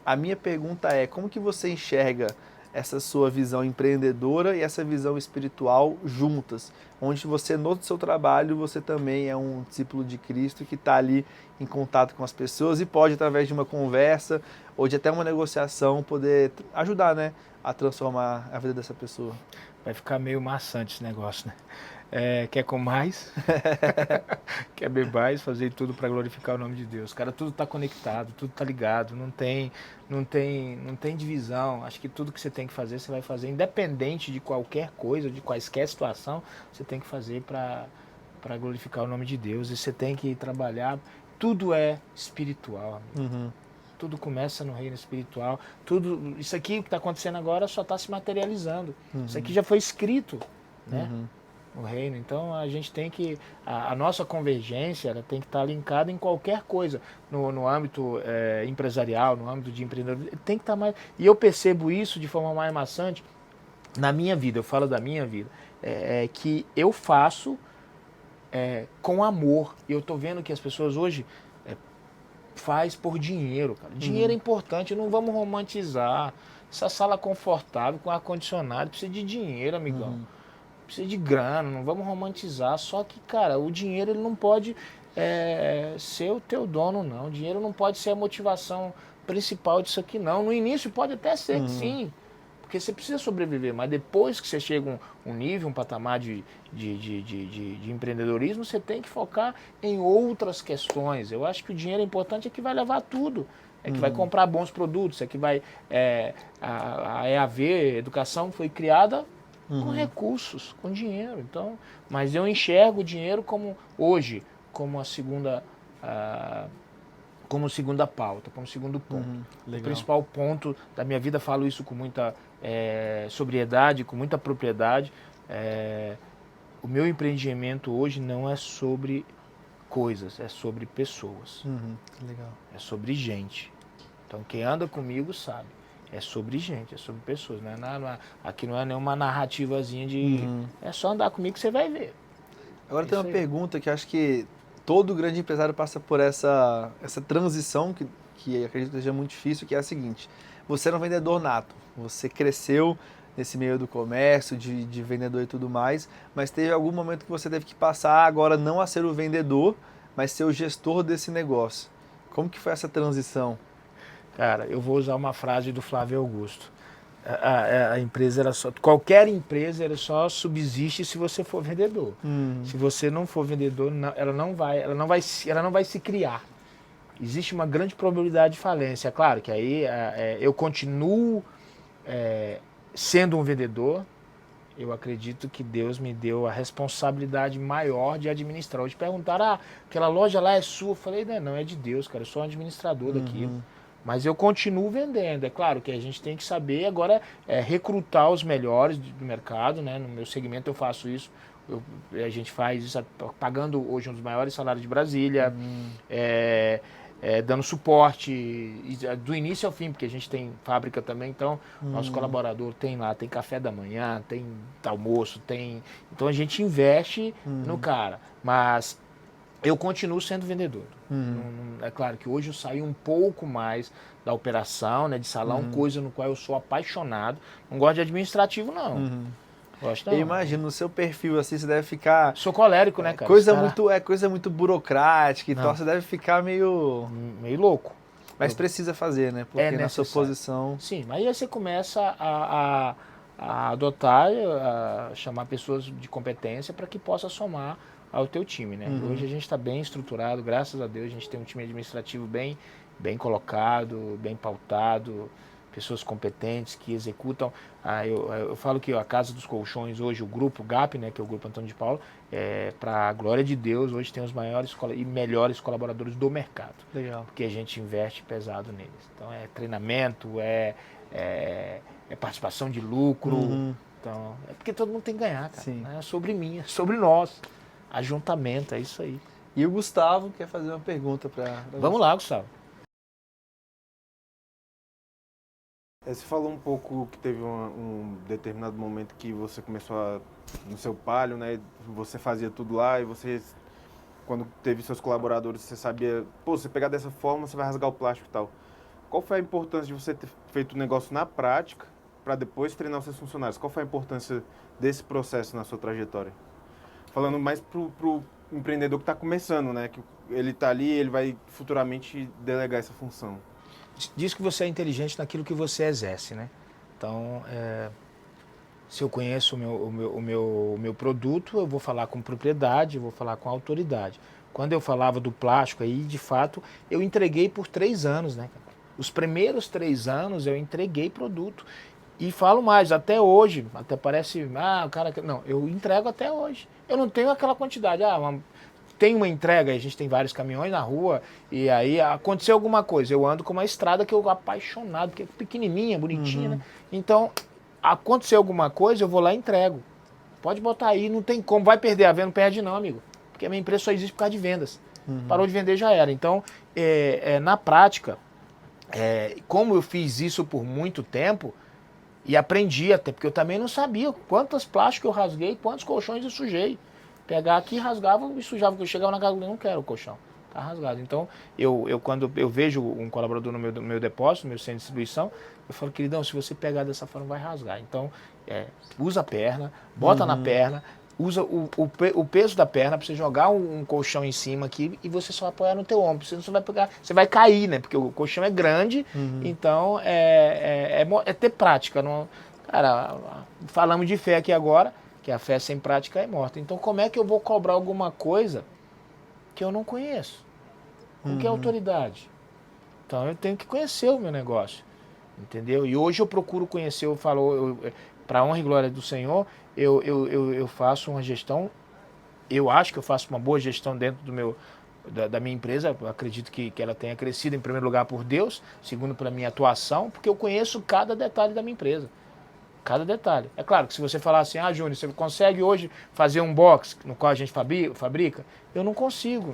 A: A minha pergunta é, como que você enxerga essa sua visão empreendedora e essa visão espiritual juntas? Onde você, no seu trabalho, você também é um discípulo de Cristo que está ali em contato com as pessoas e pode, através de uma conversa ou de até uma negociação, poder ajudar, né, a transformar a vida dessa pessoa.
B: Vai ficar meio maçante esse negócio, né? Quer com mais, quer bebais, fazer tudo para glorificar o nome de Deus. Cara, tudo está conectado, tudo está ligado, não tem divisão. Acho que tudo que você tem que fazer, você vai fazer, independente de qualquer coisa, de quaisquer situação, você tem que fazer para glorificar o nome de Deus. E você tem que trabalhar, tudo é espiritual, amigo. Tudo começa no reino espiritual. Tudo, isso aqui que está acontecendo agora só está se materializando. Isso aqui já foi escrito, né? O reino. Então a gente tem que, a nossa convergência, ela tem que estar linkada em qualquer coisa, no âmbito empresarial, no âmbito de empreendedorismo, tem que estar mais. E eu percebo isso de forma mais maçante na minha vida. Eu falo da minha vida, que eu faço com amor. E eu estou vendo que as pessoas hoje faz por dinheiro, cara. Dinheiro é importante, não vamos romantizar. Essa sala confortável com ar-condicionado precisa de dinheiro, amigão. precisa de grana, não vamos romantizar. Só que, cara, o dinheiro ele não pode ser o teu dono, não. O dinheiro não pode ser a motivação principal disso aqui, não. No início pode até ser que sim, porque você precisa sobreviver, mas depois que você chega um nível, um patamar de empreendedorismo, você tem que focar em outras questões. Eu acho que o dinheiro importante é que vai levar tudo. É que vai comprar bons produtos, é que vai... a EAV, Educação, foi criada com recursos, com dinheiro. Então, mas eu enxergo o dinheiro como, hoje, como a segunda... como segunda pauta, como segundo ponto. O principal ponto da minha vida, falo isso com muita sobriedade, com muita propriedade. O meu empreendimento hoje não é sobre coisas, é sobre pessoas.
A: Legal.
B: É sobre gente. Então quem anda comigo sabe. É sobre gente, é sobre pessoas. Aqui não é nenhuma narrativazinha de... É só andar comigo que você vai ver.
A: Agora tem uma pergunta que acho que todo grande empresário passa por essa transição que acredito que seja muito difícil, que é a seguinte: você era um vendedor nato, você cresceu nesse meio do comércio, de vendedor e tudo mais, mas teve algum momento que você teve que passar agora não a ser o vendedor, mas ser o gestor desse negócio. Como que foi essa transição?
B: Cara, eu vou usar uma frase do Flávio Augusto. A empresa era só... Qualquer empresa ela só subsiste se você for vendedor. Se você não for vendedor, ela não vai se criar. Existe uma grande probabilidade de falência. Claro que aí eu continuo sendo um vendedor. Eu acredito que Deus me deu a responsabilidade maior de administrar. Hoje perguntaram, aquela loja lá é sua? Eu falei, não, é de Deus, cara. Eu sou um administrador daquilo. Mas eu continuo vendendo. É claro que a gente tem que saber agora recrutar os melhores do mercado, né? No meu segmento eu faço isso. A gente faz isso pagando hoje um dos maiores salários de Brasília, dando suporte do início ao fim, porque a gente tem fábrica também, então nosso colaborador tem lá, tem café da manhã, tem almoço, então a gente investe no cara, mas eu continuo sendo vendedor. É claro que hoje eu saio um pouco mais da operação, né, de salão, coisa no qual eu sou apaixonado. Não gosto de administrativo, não. Gosto, não.
A: Eu imagino, no seu perfil assim, você deve ficar...
B: Sou colérico, né, cara?
A: Coisa muito burocrática e tal, você deve ficar meio louco. Mas precisa fazer, né? Porque na sua posição...
B: Sim, mas aí você começa a adotar, a chamar pessoas de competência para que possa somar ao teu time, né? Hoje a gente está bem estruturado, graças a Deus, a gente tem um time administrativo bem colocado, bem pautado, pessoas competentes que executam. Eu falo que a Casa dos Colchões hoje, o grupo GAP, né, que é o Grupo Antônio de Paula, para a glória de Deus, hoje tem os maiores e melhores colaboradores do mercado.
A: Legal.
B: Porque a gente investe pesado neles. Então é treinamento, é participação de lucro. Então, é porque todo mundo tem que ganhar, cara. Não é sobre mim, é sobre nós. Ajuntamento, é isso aí.
A: E o Gustavo quer fazer uma pergunta para
B: Vamos lá, Gustavo.
D: Você falou um pouco que teve um determinado momento que você começou no seu palio, né? Você fazia tudo lá e você, quando teve seus colaboradores, você sabia, pô, se pegar dessa forma, você vai rasgar o plástico e tal. Qual foi a importância de você ter feito o negócio na prática para depois treinar os seus funcionários? Qual foi a importância desse processo na sua trajetória? Falando mais pro empreendedor que está começando, né? Que ele está ali, ele vai futuramente delegar essa função.
B: Diz que você é inteligente naquilo que você exerce, né? Então, se eu conheço o meu produto, eu vou falar com propriedade, eu vou falar com autoridade. Quando eu falava do plástico aí, de fato, eu entreguei por 3 anos, né? Os primeiros 3 anos eu entreguei produto. E falo mais, até hoje, até parece, o cara... Não, eu entrego até hoje. Eu não tenho aquela quantidade, tem uma entrega, a gente tem vários caminhões na rua, e aí aconteceu alguma coisa, eu ando com uma estrada que eu apaixonado, porque é pequenininha, bonitinha, né? Então, aconteceu alguma coisa, eu vou lá e entrego. Pode botar aí, não tem como, vai perder a venda, não perde não, amigo. Porque a minha empresa só existe por causa de vendas. Parou de vender, já era. Então, na prática, como eu fiz isso por muito tempo, e aprendi até, porque eu também não sabia quantas plásticos eu rasguei, quantos colchões eu sujei. Pegar aqui, rasgava e sujava, porque eu chegava na casa e não quero o colchão. tá rasgado. Então, quando eu vejo um colaborador no meu depósito, no meu centro de distribuição, eu falo, queridão, se você pegar dessa forma, vai rasgar. Então, usa a perna, bota na perna, usa o peso da perna para você jogar um colchão em cima aqui e você só apoiar no teu ombro. Você não vai pegar, você vai cair, né? Porque o colchão é grande, então é ter prática. Não, cara, falamos de fé aqui agora, que a fé sem prática é morta. Então, como é que eu vou cobrar alguma coisa que eu não conheço? Com que autoridade? Então, eu tenho que conhecer o meu negócio, entendeu? E hoje eu procuro conhecer, para a honra e glória do Senhor, eu faço uma gestão, eu acho que eu faço uma boa gestão dentro da minha empresa. Eu acredito que ela tenha crescido, em primeiro lugar, por Deus, segundo, pela minha atuação, porque eu conheço cada detalhe da minha empresa. Cada detalhe. É claro que se você falar assim, Júnior, você consegue hoje fazer um box no qual a gente fabrica? Eu não consigo,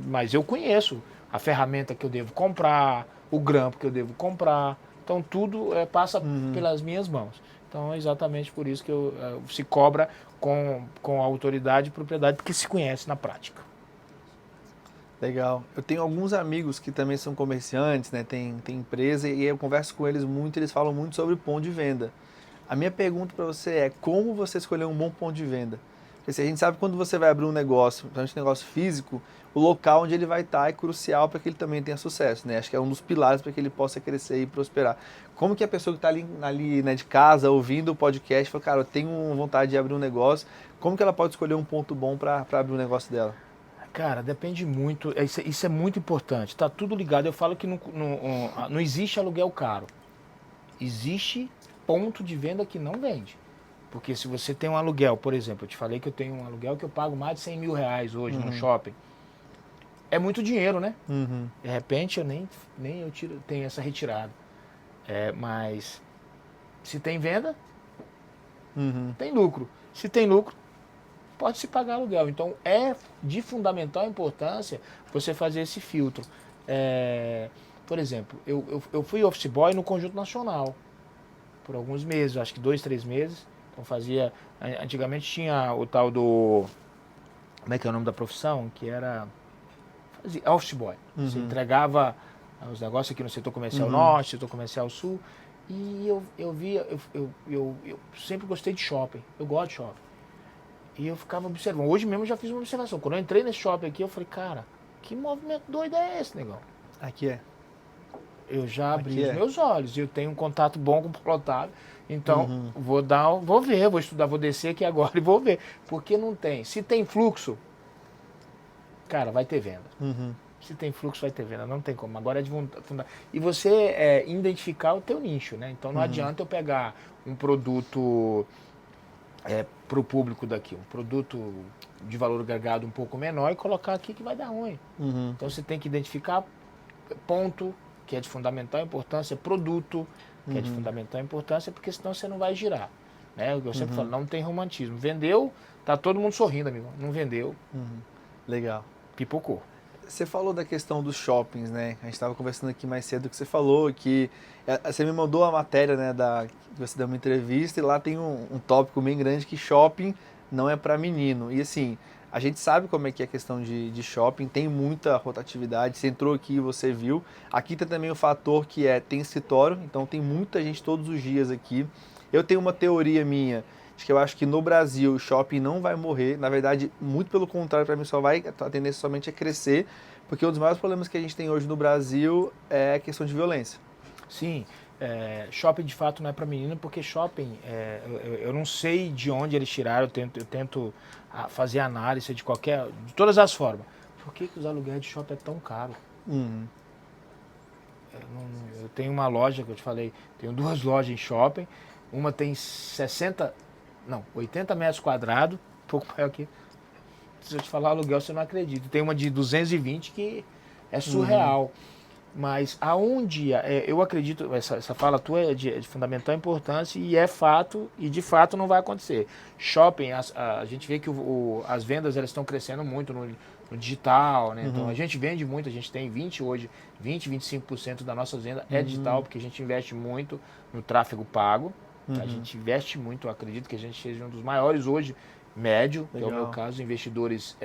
B: mas eu conheço a ferramenta que eu devo comprar, o grampo que eu devo comprar. Então tudo passa pelas minhas mãos. Então é exatamente por isso que se cobra com autoridade e propriedade, porque se conhece na prática.
A: Legal. Eu tenho alguns amigos que também são comerciantes, né? Tem empresa, e eu converso com eles muito, eles falam muito sobre ponto de venda. A minha pergunta para você é, como você escolher um bom ponto de venda? Porque assim, a gente sabe que quando você vai abrir um negócio, principalmente um negócio físico, o local onde ele vai estar é crucial para que ele também tenha sucesso, né? Acho que é um dos pilares para que ele possa crescer e prosperar. Como que a pessoa que está ali né, de casa, ouvindo o podcast, fala, cara, eu tenho vontade de abrir um negócio, como que ela pode escolher um ponto bom para abrir um negócio dela?
B: Cara, depende muito, isso é muito importante, tá tudo ligado. Eu falo que não existe aluguel caro, existe ponto de venda que não vende. Porque se você tem um aluguel, por exemplo, eu te falei que eu tenho um aluguel que eu pago mais de 100 mil reais hoje no shopping. É muito dinheiro, né? De repente eu nem tenho essa retirada. Mas se tem venda, tem lucro. Se tem lucro, pode se pagar aluguel. Então é de fundamental importância você fazer esse filtro. Por exemplo, eu fui office boy no Conjunto Nacional por alguns meses, acho que 2, 3 meses. Então antigamente tinha o tal do, como é que é o nome da profissão? Que era office boy. Você entregava os negócios aqui no setor comercial norte, setor comercial sul. E eu sempre gostei de shopping, eu gosto de shopping. E eu ficava observando, hoje mesmo eu já fiz uma observação. Quando eu entrei nesse shopping aqui, eu falei, cara, que movimento doido é esse, negão?
A: Aqui é.
B: Eu já abri os meus olhos, eu tenho um contato bom com o Otávio, então vou ver, vou estudar, vou descer aqui agora e vou ver. Porque não tem. Se tem fluxo, cara, vai ter venda. Se tem fluxo, vai ter venda, não tem como. Agora é de fundar. E você identificar o teu nicho, né? Então não adianta eu pegar um produto para o público daqui, um produto de valor agregado um pouco menor e colocar aqui que vai dar ruim. Então você tem que identificar ponto, que é de fundamental importância, produto, que é de fundamental importância, porque senão você não vai girar. Né? Eu sempre falo, não tem romantismo. Vendeu, tá todo mundo sorrindo, amigo. Não vendeu,
A: Legal.
B: pipocou.
A: Você falou da questão dos shoppings, né? A gente estava conversando aqui mais cedo que você falou que você me mandou a matéria, né, que você deu uma entrevista e lá tem um tópico bem grande que shopping não é para menino. E assim, a gente sabe como é que é a questão de shopping, tem muita rotatividade, você entrou aqui e você viu. Aqui tem também o fator que tem escritório, então tem muita gente todos os dias aqui. Eu tenho uma teoria minha, que eu acho que no Brasil o shopping não vai morrer, na verdade, muito pelo contrário, para mim a tendência somente é crescer, porque um dos maiores problemas que a gente tem hoje no Brasil é a questão de violência.
B: Sim, shopping de fato não é para menino, porque shopping, eu não sei de onde eles tiraram, eu tento fazer análise de todas as formas. Por que os aluguéis de shopping é tão caro? Eu tenho uma loja que eu te falei, tenho 2 lojas em shopping, uma tem 80 metros quadrados, um pouco maior aqui. Se eu te falar aluguel, você não acredita. Tem uma de 220 que é surreal. Mas aonde, eu acredito, essa fala tua é de fundamental importância e é fato, e de fato não vai acontecer. Shopping, a gente vê que as vendas elas estão crescendo muito no digital, né? Então a gente vende muito, a gente tem 25% da nossa venda é digital, porque a gente investe muito no tráfego pago. A gente investe muito, eu acredito que a gente seja um dos maiores hoje, médio, que é o meu caso, investidores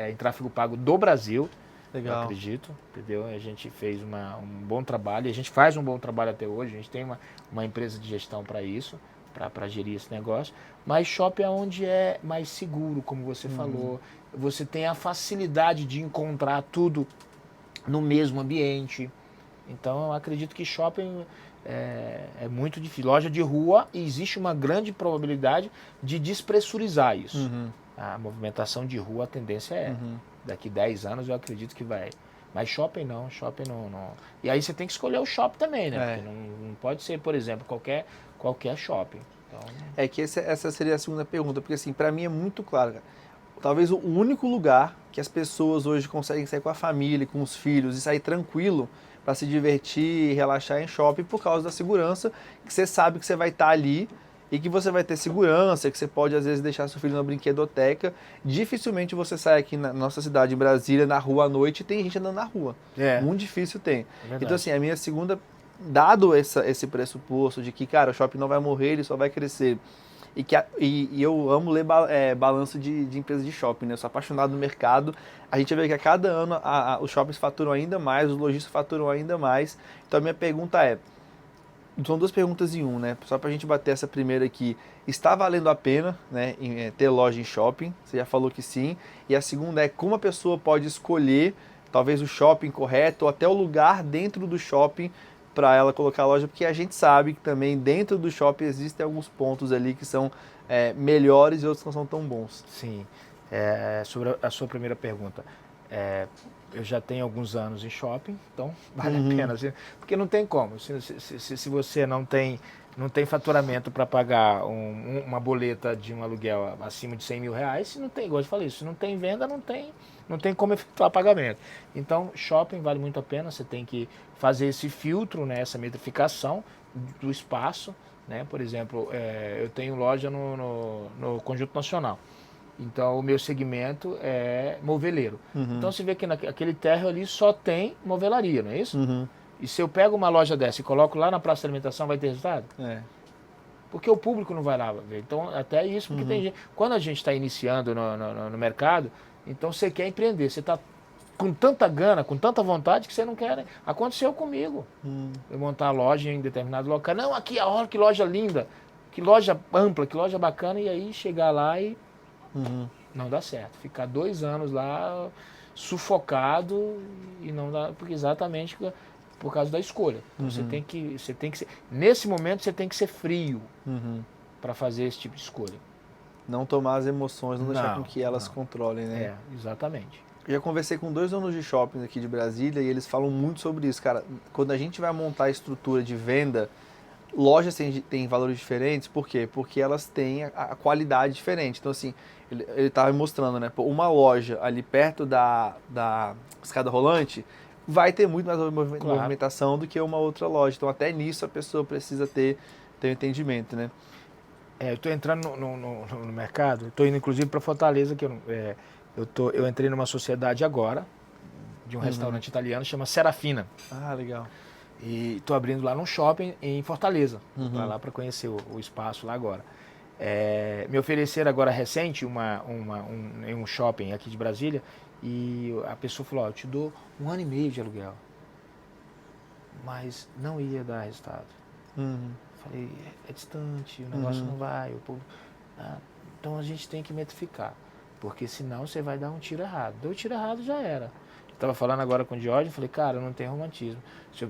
B: em tráfego pago do Brasil. Eu
A: Legal.
B: acredito, entendeu? A gente fez um bom trabalho, a gente faz um bom trabalho até hoje, a gente tem uma empresa de gestão para isso, para gerir esse negócio, mas shopping é onde é mais seguro, como você falou, você tem a facilidade de encontrar tudo no mesmo ambiente, então eu acredito que shopping é muito difícil. Loja de rua, existe uma grande probabilidade de despressurizar isso.
A: Uhum.
B: A movimentação de rua, a tendência é,
A: Uhum.
B: daqui 10 anos eu acredito que vai. Mas shopping não. E aí você tem que escolher o shopping também, né?
A: É.
B: Porque não pode ser, por exemplo, qualquer shopping. Então,
A: É que essa seria a segunda pergunta, porque assim, pra mim é muito claro, cara. Talvez o único lugar que as pessoas hoje conseguem sair com a família, com os filhos e sair tranquilo para se divertir e relaxar em shopping por causa da segurança, que você sabe que você vai estar ali e que você vai ter segurança, que você pode às vezes deixar seu filho na brinquedoteca. Dificilmente você sai aqui na nossa cidade, em Brasília, na rua à noite e tem gente andando na rua. Muito difícil tem.
B: verdade.
A: Então assim, a minha segunda, dado esse pressuposto de que, cara, o shopping não vai morrer, ele só vai crescer, e eu amo ler balanço de empresas de shopping, né? Eu sou apaixonado no mercado. A gente vê que a cada ano os shoppings faturam ainda mais, os lojistas faturam ainda mais. Então a minha pergunta são duas perguntas em um, né? Só pra gente bater essa primeira aqui. Está valendo a pena, né, ter loja em shopping? Você já falou que sim. E a segunda é como a pessoa pode escolher talvez o shopping correto ou até o lugar dentro do shopping para ela colocar a loja, porque a gente sabe que também dentro do shopping existem alguns pontos ali que são melhores e outros que não são tão bons.
B: Sim. Sobre a sua primeira pergunta, eu já tenho alguns anos em shopping, então vale a pena. Assim, porque não tem como. Se você não tem faturamento para pagar uma boleta de um aluguel acima de 100 mil reais, se não tem, igual eu falei, se não tem venda, não tem como efetuar pagamento. Então, shopping vale muito a pena, você tem que fazer esse filtro, né, essa metrificação do espaço. Né? Por exemplo, eu tenho loja no Conjunto Nacional. Então, o meu segmento é moveleiro. Então, você vê que naquele térreo ali só tem movelaria, não é isso? E se eu pego uma loja dessa e coloco lá na praça de alimentação, vai ter resultado? Porque o público não vai lá ver. Então, até isso, porque tem gente... Quando a gente está iniciando no mercado, então você quer empreender, você está com tanta gana, com tanta vontade que você não quer. Aconteceu comigo. Eu montar a loja em determinado local. Não, aqui, olha que loja linda, que loja ampla, que loja bacana, e aí chegar lá e não dá certo. Ficar 2 anos lá sufocado e não dá, porque exatamente por causa da escolha. Então, você tem que ser, nesse momento você tem que ser frio para fazer esse tipo de escolha.
A: Não tomar as emoções, não deixar com que elas controlem, né?
B: Exatamente.
A: Eu já conversei com 2 donos de shopping aqui de Brasília e eles falam muito sobre isso, cara. Quando a gente vai montar a estrutura de venda, lojas têm valores diferentes, por quê? Porque elas têm a qualidade diferente. Então, assim, ele estava me mostrando, né? Uma loja ali perto da escada rolante vai ter muito mais movimentação do que uma outra loja. Então, até nisso a pessoa precisa ter um entendimento, né?
B: Eu estou entrando no mercado, estou indo inclusive para Fortaleza, que eu entrei numa sociedade agora, de um restaurante italiano, chama Serafina.
A: Ah, legal.
B: E estou abrindo lá num shopping em Fortaleza, para lá para conhecer o espaço lá agora. Me ofereceram agora recente em um shopping aqui de Brasília, e a pessoa falou, eu te dou 1 ano e meio de aluguel. Mas não ia dar resultado. Falei, é distante, o negócio não vai, o povo... então a gente tem que metrificar, porque senão você vai dar um tiro errado. Deu tiro errado, já era. Eu estava falando agora com o Jorge, falei, cara, eu não tenho romantismo.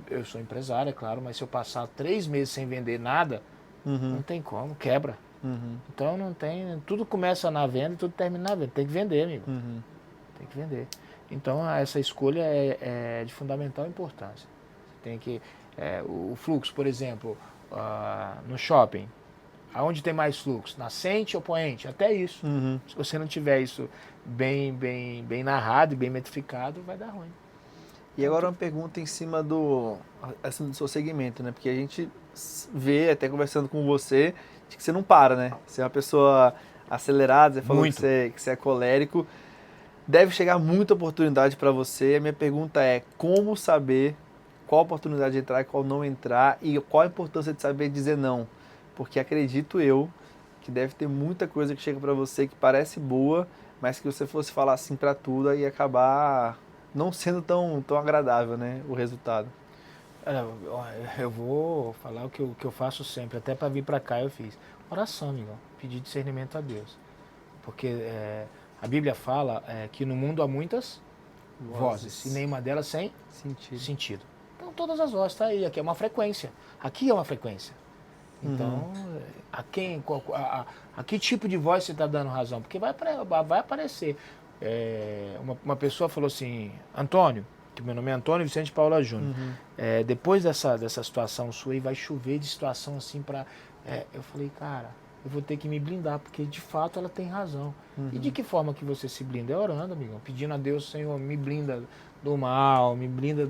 B: Eu sou empresário, é claro, mas se eu passar 3 meses sem vender nada, não tem como, quebra. Então não tem, tudo começa na venda e tudo termina na venda. Tem que vender, amigo. Tem que vender. Então essa escolha é de fundamental importância. Você tem que, o fluxo, por exemplo, no shopping, aonde tem mais fluxo? Nascente ou poente? Até isso. Se você não tiver isso bem narrado e bem metrificado, vai dar ruim.
A: E agora uma pergunta em cima do seu segmento, né? Porque a gente vê, até conversando com você, de que você não para, né? Você é uma pessoa acelerada, você falou que você é colérico. Deve chegar muita oportunidade para você. A minha pergunta é, como saber qual oportunidade de entrar e qual não entrar, e qual a importância de saber dizer não? Porque acredito eu que deve ter muita coisa que chega para você que parece boa, mas que você fosse falar sim para tudo e acabar não sendo tão agradável, né, o resultado.
B: Eu vou falar o que eu faço sempre, até para vir para cá eu fiz. Oração, amigão, pedir discernimento a Deus. Porque a Bíblia fala que no mundo há muitas vozes e nenhuma delas sem sentido. Então todas as vozes estão aí, aqui é uma frequência. Aqui é uma frequência. Então, a que tipo de voz você está dando razão? Porque vai aparecer. Uma pessoa falou assim, Antônio, que meu nome é Antônio Vicente Paula Júnior, depois dessa situação sua aí vai chover de situação assim para... eu falei, cara, eu vou ter que me blindar, porque de fato ela tem razão. E de que forma que você se blinda? É orando, amigão, pedindo a Deus, Senhor, me blinda do mal, me blinda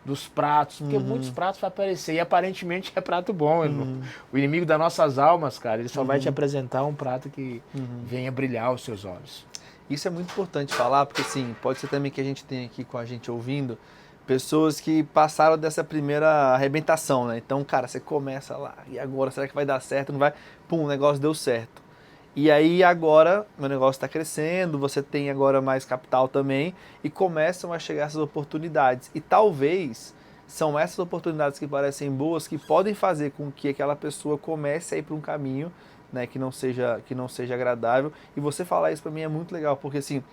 B: dos pratos, porque muitos pratos vão aparecer, e aparentemente é prato bom, irmão. O inimigo das nossas almas, cara, ele só vai te apresentar um prato que venha brilhar os seus olhos.
A: Isso é muito importante falar, porque assim, pode ser também que a gente tenha aqui com a gente ouvindo pessoas que passaram dessa primeira arrebentação, né? Então, cara, você começa lá, e agora, será que vai dar certo? Não vai? Pum, o negócio deu certo. E aí agora, meu negócio está crescendo, você tem agora mais capital também, e começam a chegar essas oportunidades. E talvez são essas oportunidades que parecem boas, que podem fazer com que aquela pessoa comece a ir para um caminho, né, que não seja agradável. E você falar isso para mim é muito legal, porque assim,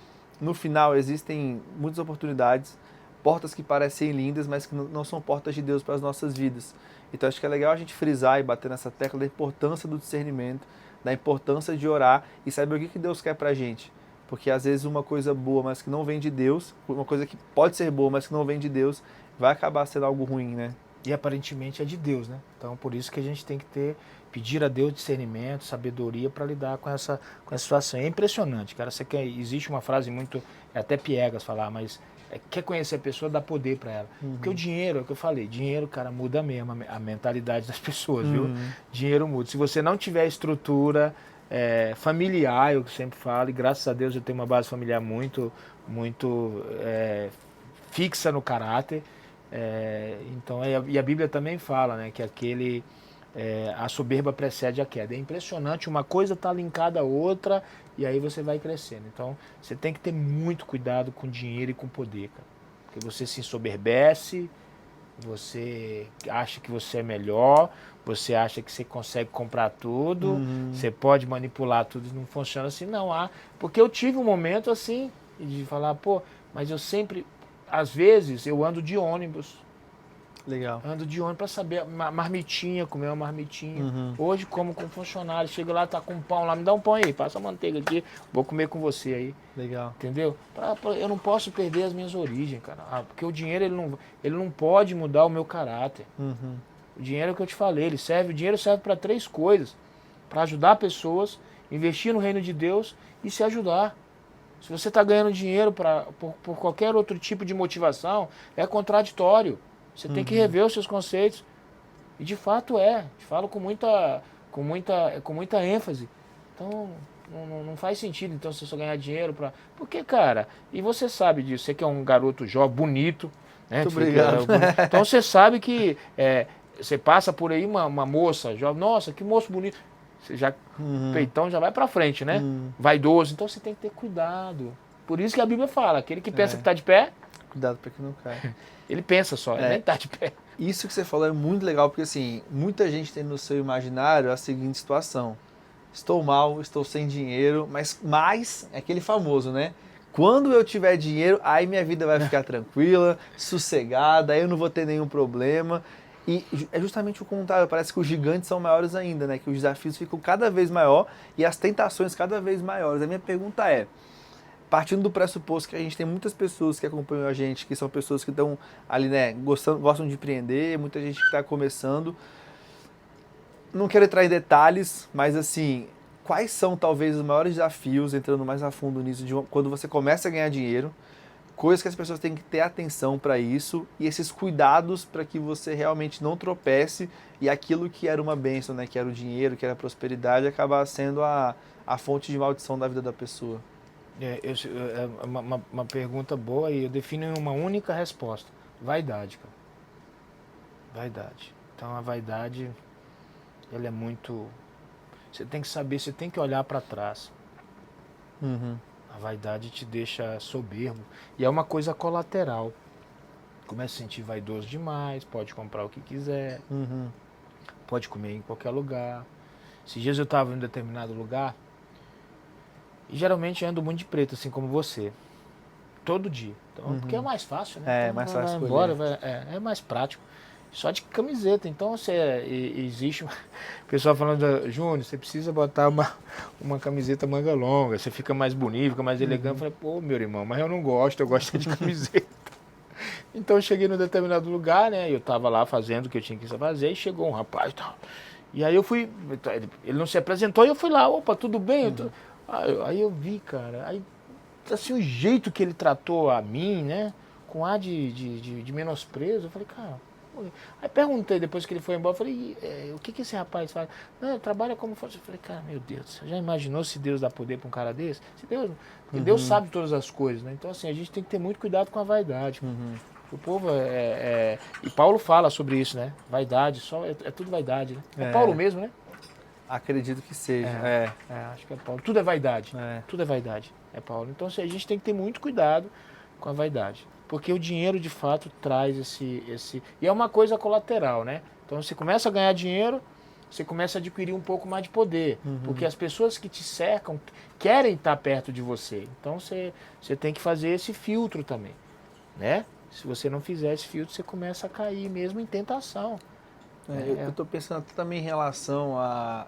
A: no final existem muitas oportunidades, portas que parecem lindas, mas que não são portas de Deus para as nossas vidas. Então acho que é legal a gente frisar e bater nessa tecla da importância do discernimento, da importância de orar e saber o que Deus quer pra gente. Porque às vezes uma coisa boa, mas que não vem de Deus, uma coisa que pode ser boa, mas que não vem de Deus, vai acabar sendo algo ruim, né?
B: E aparentemente é de Deus, né? Então por isso que a gente tem que pedir a Deus discernimento, sabedoria para lidar com essa situação. É impressionante, cara. Existe uma frase muito, até piegas falar, mas quer conhecer a pessoa, dá poder para ela. Porque o dinheiro, é o que eu falei, dinheiro, cara, muda mesmo a mentalidade das pessoas, viu? Dinheiro muda. Se você não tiver estrutura familiar, eu sempre falo, e graças a Deus eu tenho uma base familiar muito fixa no caráter. Então, e a Bíblia também fala, né, que a soberba precede a queda. É impressionante, uma coisa está linkada à outra e aí você vai crescendo. Então, você tem que ter muito cuidado com dinheiro e com poder, cara. Porque você se ensoberbece, você acha que você é melhor, você acha que você consegue comprar tudo, você pode manipular tudo, não funciona assim, não. Porque eu tive um momento assim, de falar, mas eu sempre, às vezes, eu ando de ônibus.
A: Legal.
B: Ando de ônibus para saber, comer uma marmitinha. Hoje como com funcionário, chega lá, tá com um pão lá, me dá um pão aí, passa a manteiga aqui, vou comer com você aí.
A: Legal.
B: Entendeu? Eu não posso perder as minhas origens, cara. Porque o dinheiro, ele não pode mudar o meu caráter. O dinheiro é o que eu te falei, o dinheiro serve para 3 coisas. Para ajudar pessoas, investir no reino de Deus e se ajudar. Se você está ganhando dinheiro por qualquer outro tipo de motivação, é contraditório. Você tem que rever os seus conceitos. E de fato te falo com muita ênfase. Então, não faz sentido então você só ganhar dinheiro para... Porque, cara, e você sabe disso, você que é um garoto jovem, bonito, né?
A: Muito obrigado.
B: Então você sabe que você passa por aí uma moça jovem, nossa, que moço bonito. Você já, peitão já vai para frente, né? Vaidoso. Então você tem que ter cuidado. Por isso que a Bíblia fala, aquele que pensa que está de pé...
A: Cuidado para que não caia.
B: Ele pensa só, ele nem está de pé.
A: Isso que você falou é muito legal, porque assim, muita gente tem no seu imaginário a seguinte situação. Estou mal, estou sem dinheiro, mas é aquele famoso, né? Quando eu tiver dinheiro, aí minha vida vai ficar tranquila, sossegada, aí eu não vou ter nenhum problema. E é justamente o contrário, parece que os gigantes são maiores ainda, né? Que os desafios ficam cada vez maior e as tentações cada vez maiores. A minha pergunta é, partindo do pressuposto que a gente tem muitas pessoas que acompanham a gente, que são pessoas que estão ali, né, gostam de empreender, muita gente que está começando. Não quero entrar em detalhes, mas assim, quais são talvez os maiores desafios, entrando mais a fundo nisso, quando você começa a ganhar dinheiro, coisas que as pessoas têm que ter atenção para isso e esses cuidados para que você realmente não tropece e aquilo que era uma bênção, né, que era o dinheiro, que era a prosperidade, acabar sendo a fonte de maldição da vida da pessoa.
B: É uma pergunta boa e eu defino em uma única resposta. Vaidade, cara. Vaidade. Então a vaidade, ela é muito... Você tem que saber, você tem que olhar para trás. A vaidade te deixa soberbo. E é uma coisa colateral. Começa a se sentir vaidoso demais, pode comprar o que quiser, pode comer em qualquer lugar. Esses dias eu estava em um determinado lugar e geralmente eu ando muito de preto, assim como você. Todo dia. Então, porque é mais fácil, né?
A: É,
B: Então,
A: mais
B: vai
A: fácil
B: embora,
A: escolher.
B: é mais prático. Só de camiseta. Então, existe... O pessoal falando, Júnior, você precisa botar uma camiseta manga longa, você fica mais bonito, fica mais elegante. Eu falei, pô, meu irmão, mas eu não gosto, eu gosto de camiseta. Então, eu cheguei num determinado lugar, né? Eu tava lá fazendo o que eu tinha que fazer e chegou um rapaz e tal. E aí eu fui... Ele não se apresentou e eu fui lá, opa, tudo bem? Aí eu vi, cara... Aí, assim, o jeito que ele tratou a mim, né? Com ar de menosprezo, eu falei, cara... Pô. Aí perguntei, depois que ele foi embora, eu falei, o que esse rapaz faz? Não, trabalha como fosse. Eu falei, cara, meu Deus, você já imaginou se Deus dá poder para um cara desse? Se Deus, porque Deus sabe todas as coisas, né? Então, assim, a gente tem que ter muito cuidado com a vaidade. O povo E Paulo fala sobre isso, né? Vaidade, é tudo vaidade, né? É Paulo mesmo, né?
A: Acredito que seja.
B: Acho que é Paulo. Tudo é vaidade.
A: É.
B: Tudo é vaidade. É Paulo. Então, assim, a gente tem que ter muito cuidado com a vaidade. Porque o dinheiro, de fato, traz esse... E é uma coisa colateral, né? Então, você começa a ganhar dinheiro, você começa a adquirir um pouco mais de poder. Porque as pessoas que te cercam querem estar perto de você. Então, você tem que fazer esse filtro também, né? Se você não fizer esse filtro, você começa a cair mesmo em tentação.
A: Eu estou pensando também em relação à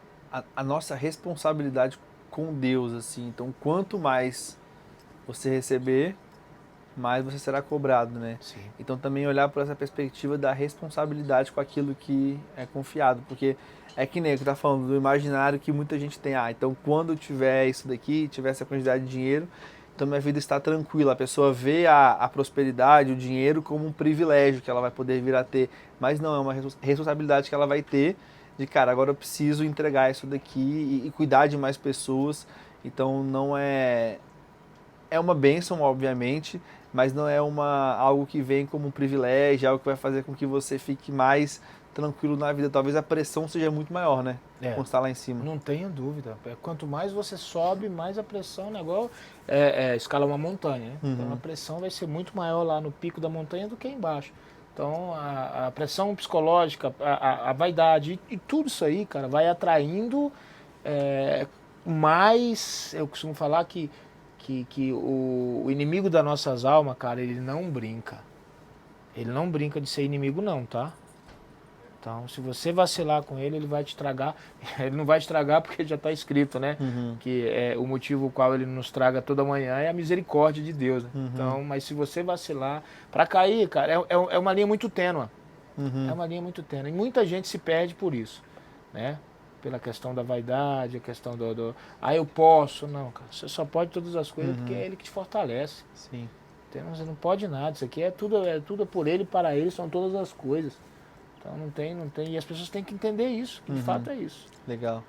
A: nossa responsabilidade com Deus, assim. Então, quanto mais você receber, mais você será cobrado, né?
B: Sim.
A: Então, também olhar por essa perspectiva da responsabilidade com aquilo que é confiado, porque é que nem eu tá falando do imaginário que muita gente tem. Então, quando eu tiver isso daqui, tiver essa quantidade de dinheiro, então minha vida está tranquila. A pessoa vê a prosperidade, o dinheiro como um privilégio que ela vai poder vir a ter, mas não, é uma responsabilidade que ela vai ter de, cara, agora eu preciso entregar isso daqui e cuidar de mais pessoas. Então não é uma bênção, obviamente, mas não é algo que vem como um privilégio, algo que vai fazer com que você fique mais tranquilo na vida. Talvez a pressão seja muito maior, né? Quando está lá em cima.
B: Não tenha dúvida. Quanto mais você sobe, mais a pressão, né? Igual escalar uma montanha, né? Então a pressão vai ser muito maior lá no pico da montanha do que embaixo. Então a pressão psicológica, a vaidade e tudo isso aí, cara, vai atraindo mais. Eu costumo falar que o inimigo das nossas almas, cara, ele não brinca. Ele não brinca de ser inimigo, não, tá? Então, se você vacilar com ele, ele vai te estragar. Ele não vai te estragar porque já está escrito, né? Que o motivo qual ele nos traga toda manhã é a misericórdia de Deus. Né? Então, mas se você vacilar, para cair, cara, é uma linha muito tênue. É uma linha muito tênue. E muita gente se perde por isso, né? Pela questão da vaidade, a questão eu posso. Não, cara, você só pode todas as coisas porque é ele que te fortalece.
A: Sim.
B: Então, você não pode nada. Isso aqui é tudo por ele, para ele, são todas as coisas. Então não tem, e as pessoas têm que entender isso, que de fato é isso.
A: Legal.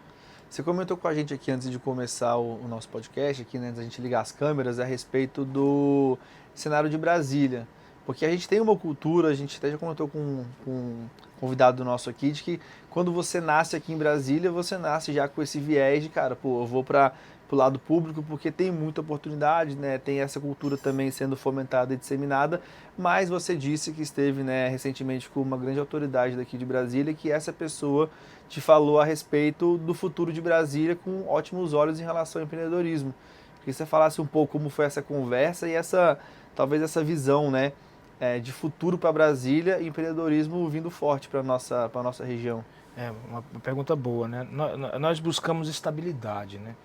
A: Você comentou com a gente aqui antes de começar o nosso podcast, aqui, né, antes da gente ligar as câmeras, a respeito do cenário de Brasília. Porque a gente tem uma cultura, a gente até já comentou com um convidado nosso aqui, de que quando você nasce aqui em Brasília, você nasce já com esse viés de, cara, eu vou para o lado público porque tem muita oportunidade, né? Tem essa cultura também sendo fomentada e disseminada, mas você disse que esteve, né, recentemente com uma grande autoridade daqui de Brasília, que essa pessoa te falou a respeito do futuro de Brasília com ótimos olhos em relação ao empreendedorismo. Queria que você falasse um pouco como foi essa conversa e talvez essa visão, né, de futuro para Brasília e empreendedorismo vindo forte para a nossa região.
B: É uma pergunta boa, né? Nós buscamos estabilidade, né?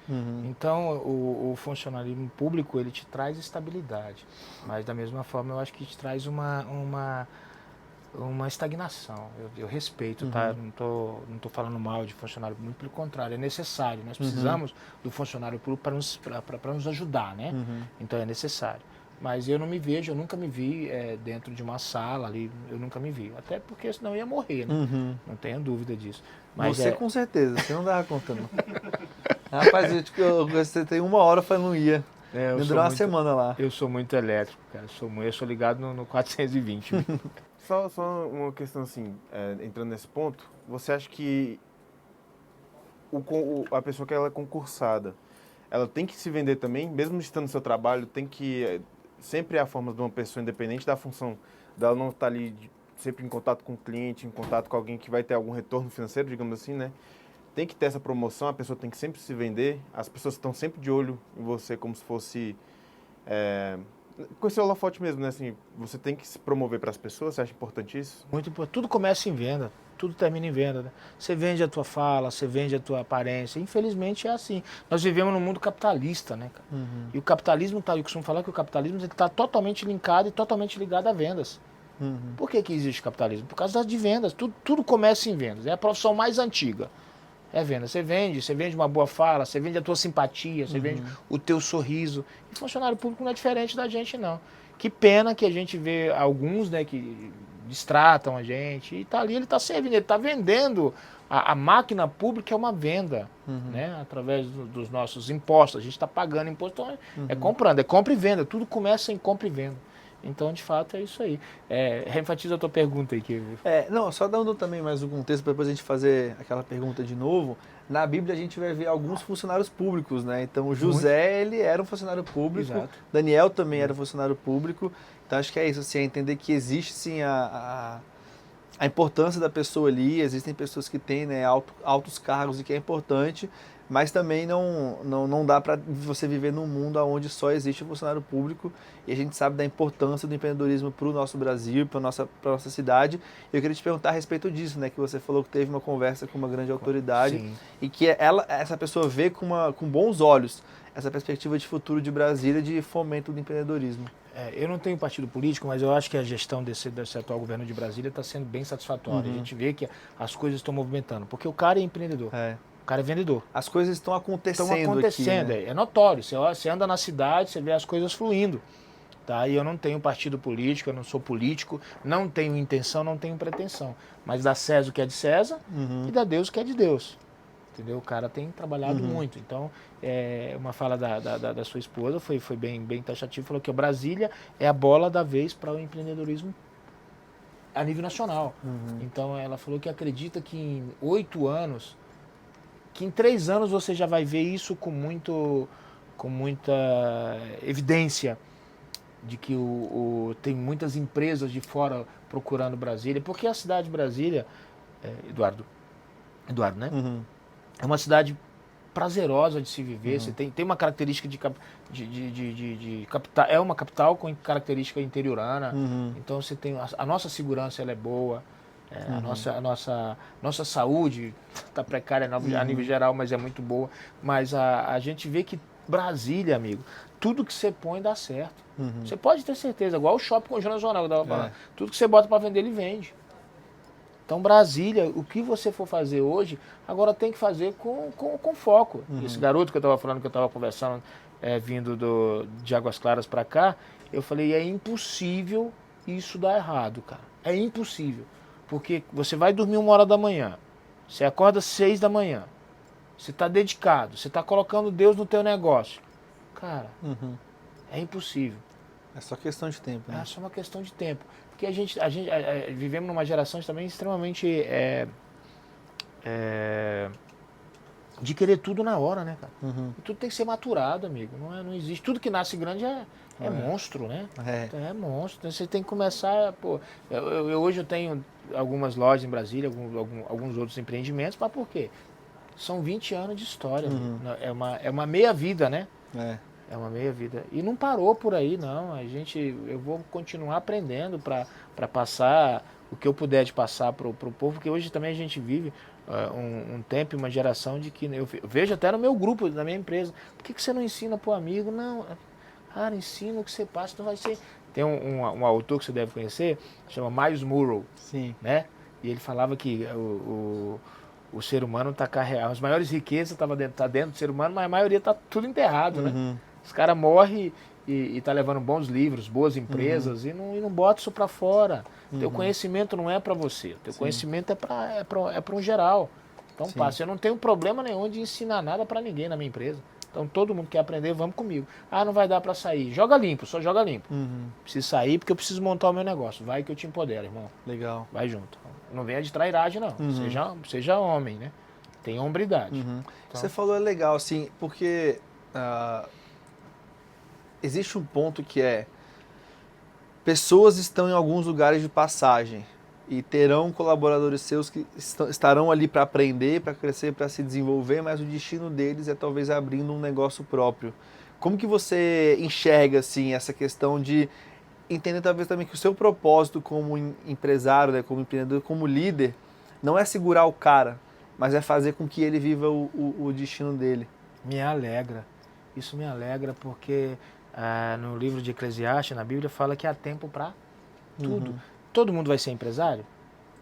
B: Então, o funcionalismo público, ele te traz estabilidade. Mas, da mesma forma, eu acho que te traz uma estagnação. Eu respeito, tá? Não tô falando mal de funcionário público, pelo contrário, é necessário. Nós precisamos do funcionário público para nos ajudar, né? Então, é necessário. Mas eu nunca me vi dentro de uma sala ali, eu nunca me vi. Até porque senão eu ia morrer, né? Não tenha dúvida disso. Mas
A: você com certeza, você não dava conta não. Rapaz, você tem 1 hora falando não ia. Durou uma semana lá.
B: Eu sou muito elétrico, cara. Eu sou ligado no 420.
D: Só uma questão assim, entrando nesse ponto, você acha que a pessoa que ela é concursada, ela tem que se vender também, mesmo estando no seu trabalho, tem que... Sempre há formas de uma pessoa independente da função dela não estar ali sempre em contato com o cliente, em contato com alguém que vai ter algum retorno financeiro, digamos assim, né? Tem que ter essa promoção, a pessoa tem que sempre se vender, as pessoas estão sempre de olho em você como se fosse... com esse holofote mesmo, né? Assim, você tem que se promover para as pessoas, você acha importante isso?
B: Muito importante. Tudo começa em venda, tudo termina em venda, né? Você vende a tua fala, você vende a tua aparência. Infelizmente é assim. Nós vivemos num mundo capitalista, né, cara? E o capitalismo eu costumo falar que o capitalismo está totalmente linkado e totalmente ligado a vendas. Por que existe capitalismo? Por causa de vendas. Tudo começa em vendas. É a profissão mais antiga. É venda. Você vende uma boa fala, você vende a tua simpatia, você vende o teu sorriso. E funcionário público não é diferente da gente, não. Que pena que a gente vê alguns, né, que distratam a gente. E tá ali, ele está servindo, ele está vendendo. A máquina pública é uma venda, né, através dos nossos impostos. A gente está pagando imposto, então é comprando, é compra e venda. Tudo começa em compra e venda. Então, de fato, é isso aí. Reenfatiza a tua pergunta aí.
A: Não, só dando também mais um contexto para depois a gente fazer aquela pergunta de novo. Na Bíblia a gente vai ver alguns funcionários públicos, né? Então, José, ele era um funcionário público.
B: Exato.
A: Daniel também era um funcionário público. Então, acho que é isso, assim, é entender que existe, sim, a importância da pessoa ali. Existem pessoas que têm, né, altos cargos e que é importante, mas também não dá para você viver num mundo onde só existe o funcionário público, e a gente sabe da importância do empreendedorismo para o nosso Brasil, para a nossa cidade. Eu queria te perguntar a respeito disso, né, que você falou que teve uma conversa com uma grande autoridade.
B: Sim.
A: E que essa pessoa vê com bons olhos essa perspectiva de futuro de Brasília, de fomento do empreendedorismo.
B: Eu não tenho partido político, mas eu acho que a gestão desse atual governo de Brasília está sendo bem satisfatória. A gente vê que as coisas estão movimentando, porque o cara é empreendedor. O cara é vendedor.
A: As coisas estão acontecendo
B: aqui, né? É notório. Você anda na cidade, você vê as coisas fluindo. Tá? E eu não tenho partido político, eu não sou político, não tenho intenção, não tenho pretensão. Mas dá César o que é de César e dá Deus o que é de Deus. Entendeu? O cara tem trabalhado muito. Então, uma fala da sua esposa foi bem taxativa, falou que o Brasília é a bola da vez para o empreendedorismo a nível nacional. Então, ela falou que acredita que em 8 anos, que em 3 anos você já vai ver isso com muita evidência de que tem muitas empresas de fora procurando Brasília, porque a cidade de Brasília, Eduardo, né? É uma cidade prazerosa de se viver. Você tem uma característica de capital, é uma capital com característica interiorana. Então você tem a nossa segurança, ela é boa. A nossa saúde está precária a nível geral, mas é muito boa. Mas a gente vê que Brasília, amigo, tudo que você põe dá certo. Você pode ter certeza, igual o shopping convencional que eu estava falando. Tudo que você bota para vender, ele vende. Então, Brasília, o que você for fazer hoje, agora tem que fazer com foco. Esse garoto que eu estava falando, que eu estava conversando, vindo de Águas Claras para cá, eu falei, é impossível isso dar errado, cara. É impossível. Porque você vai dormir 1h da manhã, você acorda 6 da manhã, você está dedicado, você está colocando Deus no teu negócio. Cara, é impossível.
A: É só questão de tempo, né?
B: É só uma questão de tempo. Porque a gente vivemos numa geração também extremamente de querer tudo na hora, né, cara? E tudo tem que ser maturado, amigo. Não existe. Tudo que nasce grande é monstro, né? É monstro. Então você tem que começar, pô. Hoje eu tenho algumas lojas em Brasília, alguns outros empreendimentos, mas por quê? São 20 anos de história. É uma meia vida, né? É uma meia vida. E não parou por aí, não. Eu vou continuar aprendendo para passar o que eu puder de passar para o povo, porque hoje também a gente vive um tempo, uma geração de que eu vejo até no meu grupo, na minha empresa, por que você não ensina para o amigo? Não, cara, ensina o que você passa, não vai ser... Tem um autor que você deve conhecer, chama Miles Monroe.
A: Sim.
B: Né? E ele falava que o ser humano está carregado, as maiores riquezas tá dentro do ser humano, mas a maioria está tudo enterrado, né? Os caras morrem e tá levando bons livros, boas empresas e não bota isso para fora. Teu conhecimento não é para você, teu conhecimento é para um geral. Então passa, eu não tenho problema nenhum de ensinar nada para ninguém na minha empresa. Então todo mundo quer aprender, vamos comigo. Ah, não vai dar para sair. Joga limpo, só joga limpo. Preciso sair porque eu preciso montar o meu negócio. Vai que eu te empodero, irmão.
A: Legal.
B: Vai junto. Não venha de trairagem, não. Seja homem, né? Tenha hombridade.
A: Então... Você falou legal, assim, porque existe um ponto que é pessoas estão em alguns lugares de passagem e terão colaboradores seus que estarão ali para aprender, para crescer, para se desenvolver, mas o destino deles é talvez abrindo um negócio próprio. Como que você enxerga assim essa questão de entender talvez também que o seu propósito como empresário, né, como empreendedor, como líder, não é segurar o cara, mas é fazer com que ele viva o destino dele?
B: Me alegra. Isso me alegra porque no livro de Eclesiastes, na Bíblia, fala que há tempo para tudo. Todo mundo vai ser empresário?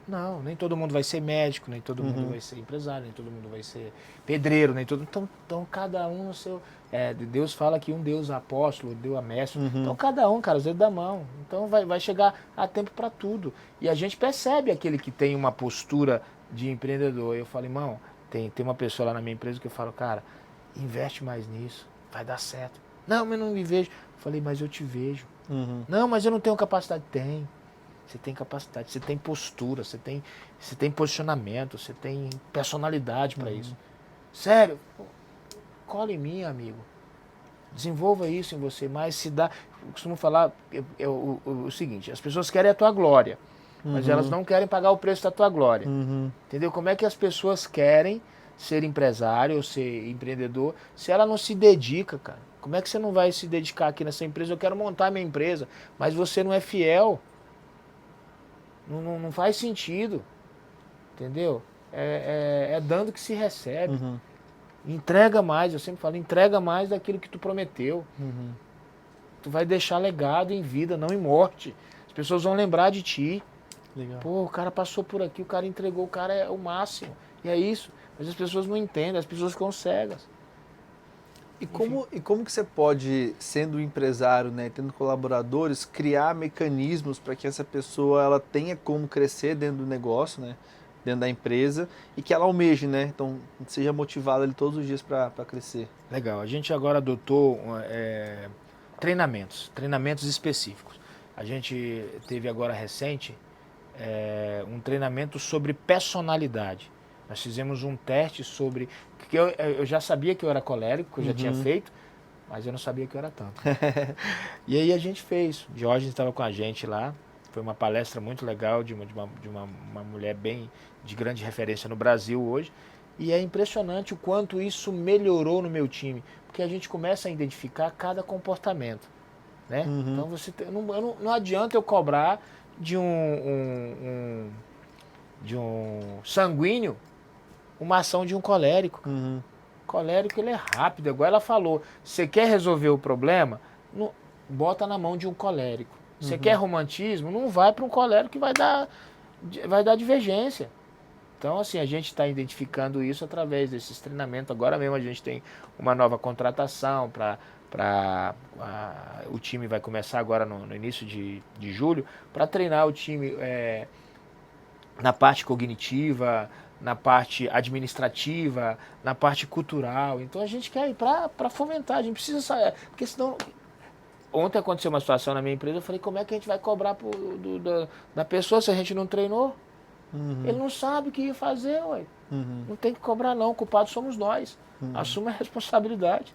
B: Não, nem todo mundo vai ser médico, nem todo mundo vai ser empresário, nem todo mundo vai ser pedreiro, nem todo. Então cada um no seu. Deus fala que um Deus apóstolo, Deus mestre. Então cada um, cara, os dedos da mão. Então vai chegar a tempo para tudo. E a gente percebe aquele que tem uma postura de empreendedor. Eu falo, irmão, tem uma pessoa lá na minha empresa que eu falo, cara, investe mais nisso, vai dar certo. Não, mas eu não me vejo. Eu falei, mas eu te vejo. Não, mas eu não tenho capacidade. Tem. Você tem capacidade, você tem postura, você tem posicionamento, você tem personalidade para isso. Sério, cola em mim, amigo. Desenvolva isso em você, mas se dá... Eu costumo falar o seguinte, as pessoas querem a tua glória, mas elas não querem pagar o preço da tua glória. Entendeu? Como é que as pessoas querem ser empresário ou ser empreendedor se ela não se dedica, cara? Como é que você não vai se dedicar aqui nessa empresa? Eu quero montar minha empresa, mas você não é fiel. Não faz sentido, entendeu? É dando que se recebe. Entrega mais, eu sempre falo, entrega mais daquilo que tu prometeu. Tu vai deixar legado em vida, não em morte. As pessoas vão lembrar de ti.
A: Legal.
B: Pô, o cara passou por aqui, o cara entregou, o cara é o máximo. E é isso. Mas as pessoas não entendem, as pessoas ficam cegas.
A: E como que você pode, sendo empresário, né, tendo colaboradores, criar mecanismos para que essa pessoa ela tenha como crescer dentro do negócio, né, dentro da empresa, e que ela almeje, né, então seja motivada ali todos os dias para crescer?
B: Legal. A gente agora adotou treinamentos específicos. A gente teve agora recente um treinamento sobre personalidade. Nós fizemos um teste sobre... Porque eu já sabia que eu era colérico, que eu já tinha feito, mas eu não sabia que eu era tanto. E aí a gente fez. Jorge estava com a gente lá. Foi uma palestra muito legal de uma mulher bem de grande referência no Brasil hoje. E é impressionante o quanto isso melhorou no meu time. Porque a gente começa a identificar cada comportamento. Né? Então não adianta eu cobrar de um sanguíneo uma ação de um colérico. Colérico, ele é rápido, igual ela falou. Você quer resolver o problema? Bota na mão de um colérico. Você quer romantismo? Não vai para um colérico que vai dar divergência. Então, assim, a gente está identificando isso através desses treinamentos. Agora mesmo a gente tem uma nova contratação o time vai começar agora no início de julho para treinar o time na parte cognitiva, na parte administrativa, na parte cultural. Então a gente quer ir para fomentar, a gente precisa sair, porque senão... Ontem aconteceu uma situação na minha empresa, eu falei, como é que a gente vai cobrar da pessoa se a gente não treinou? Ele não sabe o que ia fazer, ué. Não tem que cobrar não, o culpado somos nós. Assuma a responsabilidade.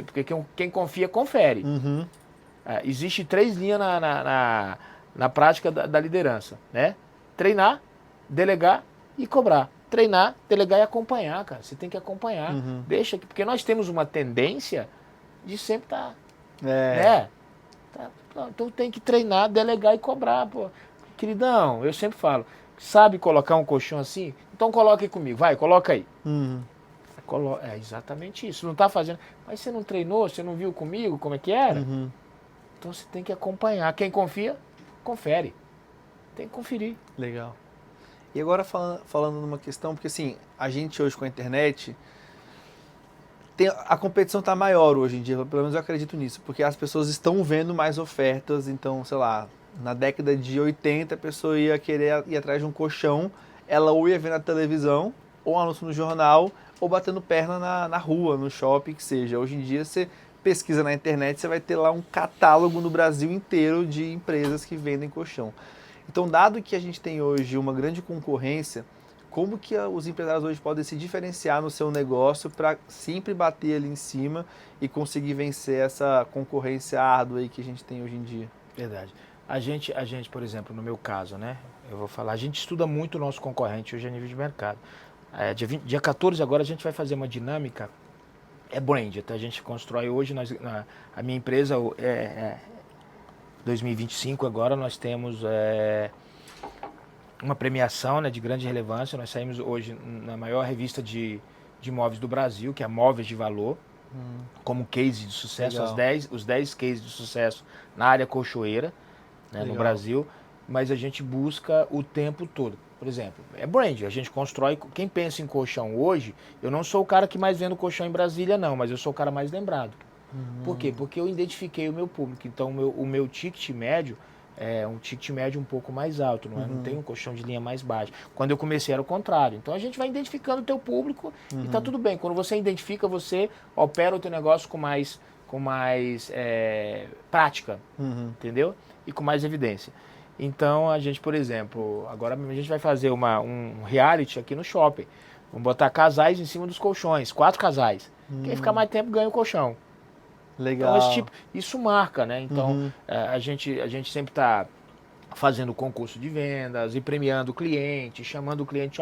B: Porque quem confia, confere. Existe 3 linhas na prática da liderança, né? Treinar, delegar e cobrar. Treinar, delegar e acompanhar, cara. Você tem que acompanhar. Deixa que, porque nós temos uma tendência de sempre estar... Então tem que treinar, delegar e cobrar, pô. Queridão, eu sempre falo, sabe colocar um colchão assim? Então coloque comigo, vai, coloca aí. É exatamente isso. Não está fazendo. Mas você não treinou, você não viu comigo como é que era? Então você tem que acompanhar. Quem confia, confere. Tem que conferir.
A: Legal. E agora falando numa questão, porque assim, a gente hoje com a internet, a competição está maior hoje em dia, pelo menos eu acredito nisso, porque as pessoas estão vendo mais ofertas, então, sei lá, na década de 80 a pessoa ia querer ir atrás de um colchão, ela ou ia ver na televisão, ou anúncio no jornal, ou batendo perna na rua, no shopping, que seja. Hoje em dia você pesquisa na internet, você vai ter lá um catálogo no Brasil inteiro de empresas que vendem colchão. Então, dado que a gente tem hoje uma grande concorrência, como que os empresários hoje podem se diferenciar no seu negócio para sempre bater ali em cima e conseguir vencer essa concorrência árdua aí que a gente tem hoje em dia?
B: Verdade. A gente, por exemplo, no meu caso, né? Eu vou falar, a gente estuda muito o nosso concorrente hoje a nível de mercado. Dia 14 agora a gente vai fazer uma dinâmica, brand, até a gente constrói hoje, a minha empresa 2025 agora nós temos uma premiação, né, de grande relevância. Nós saímos hoje na maior revista de imóveis do Brasil, que é a Móveis de Valor, como case de sucesso, os 10 cases de sucesso na área colchoeira, né, no Brasil, mas a gente busca o tempo todo. Por exemplo, brand, a gente constrói, quem pensa em colchão hoje, eu não sou o cara que mais vende colchão em Brasília não, mas eu sou o cara mais lembrado. Por quê? Porque eu identifiquei o meu público, então o meu ticket médio é um ticket médio um pouco mais alto, não tem um colchão de linha mais baixo. Quando eu comecei era o contrário. Então a gente vai identificando o teu público e tá tudo bem. Quando você identifica, você opera o teu negócio com mais prática, entendeu? E com mais evidência. Então a gente, por exemplo, agora a gente vai fazer um reality aqui no shopping. Vamos botar casais em cima dos colchões, 4 casais. Quem ficar mais tempo ganha o colchão.
A: Legal.
B: Então, isso marca, né? Então, a gente sempre está fazendo concurso de vendas e premiando o cliente, chamando o cliente,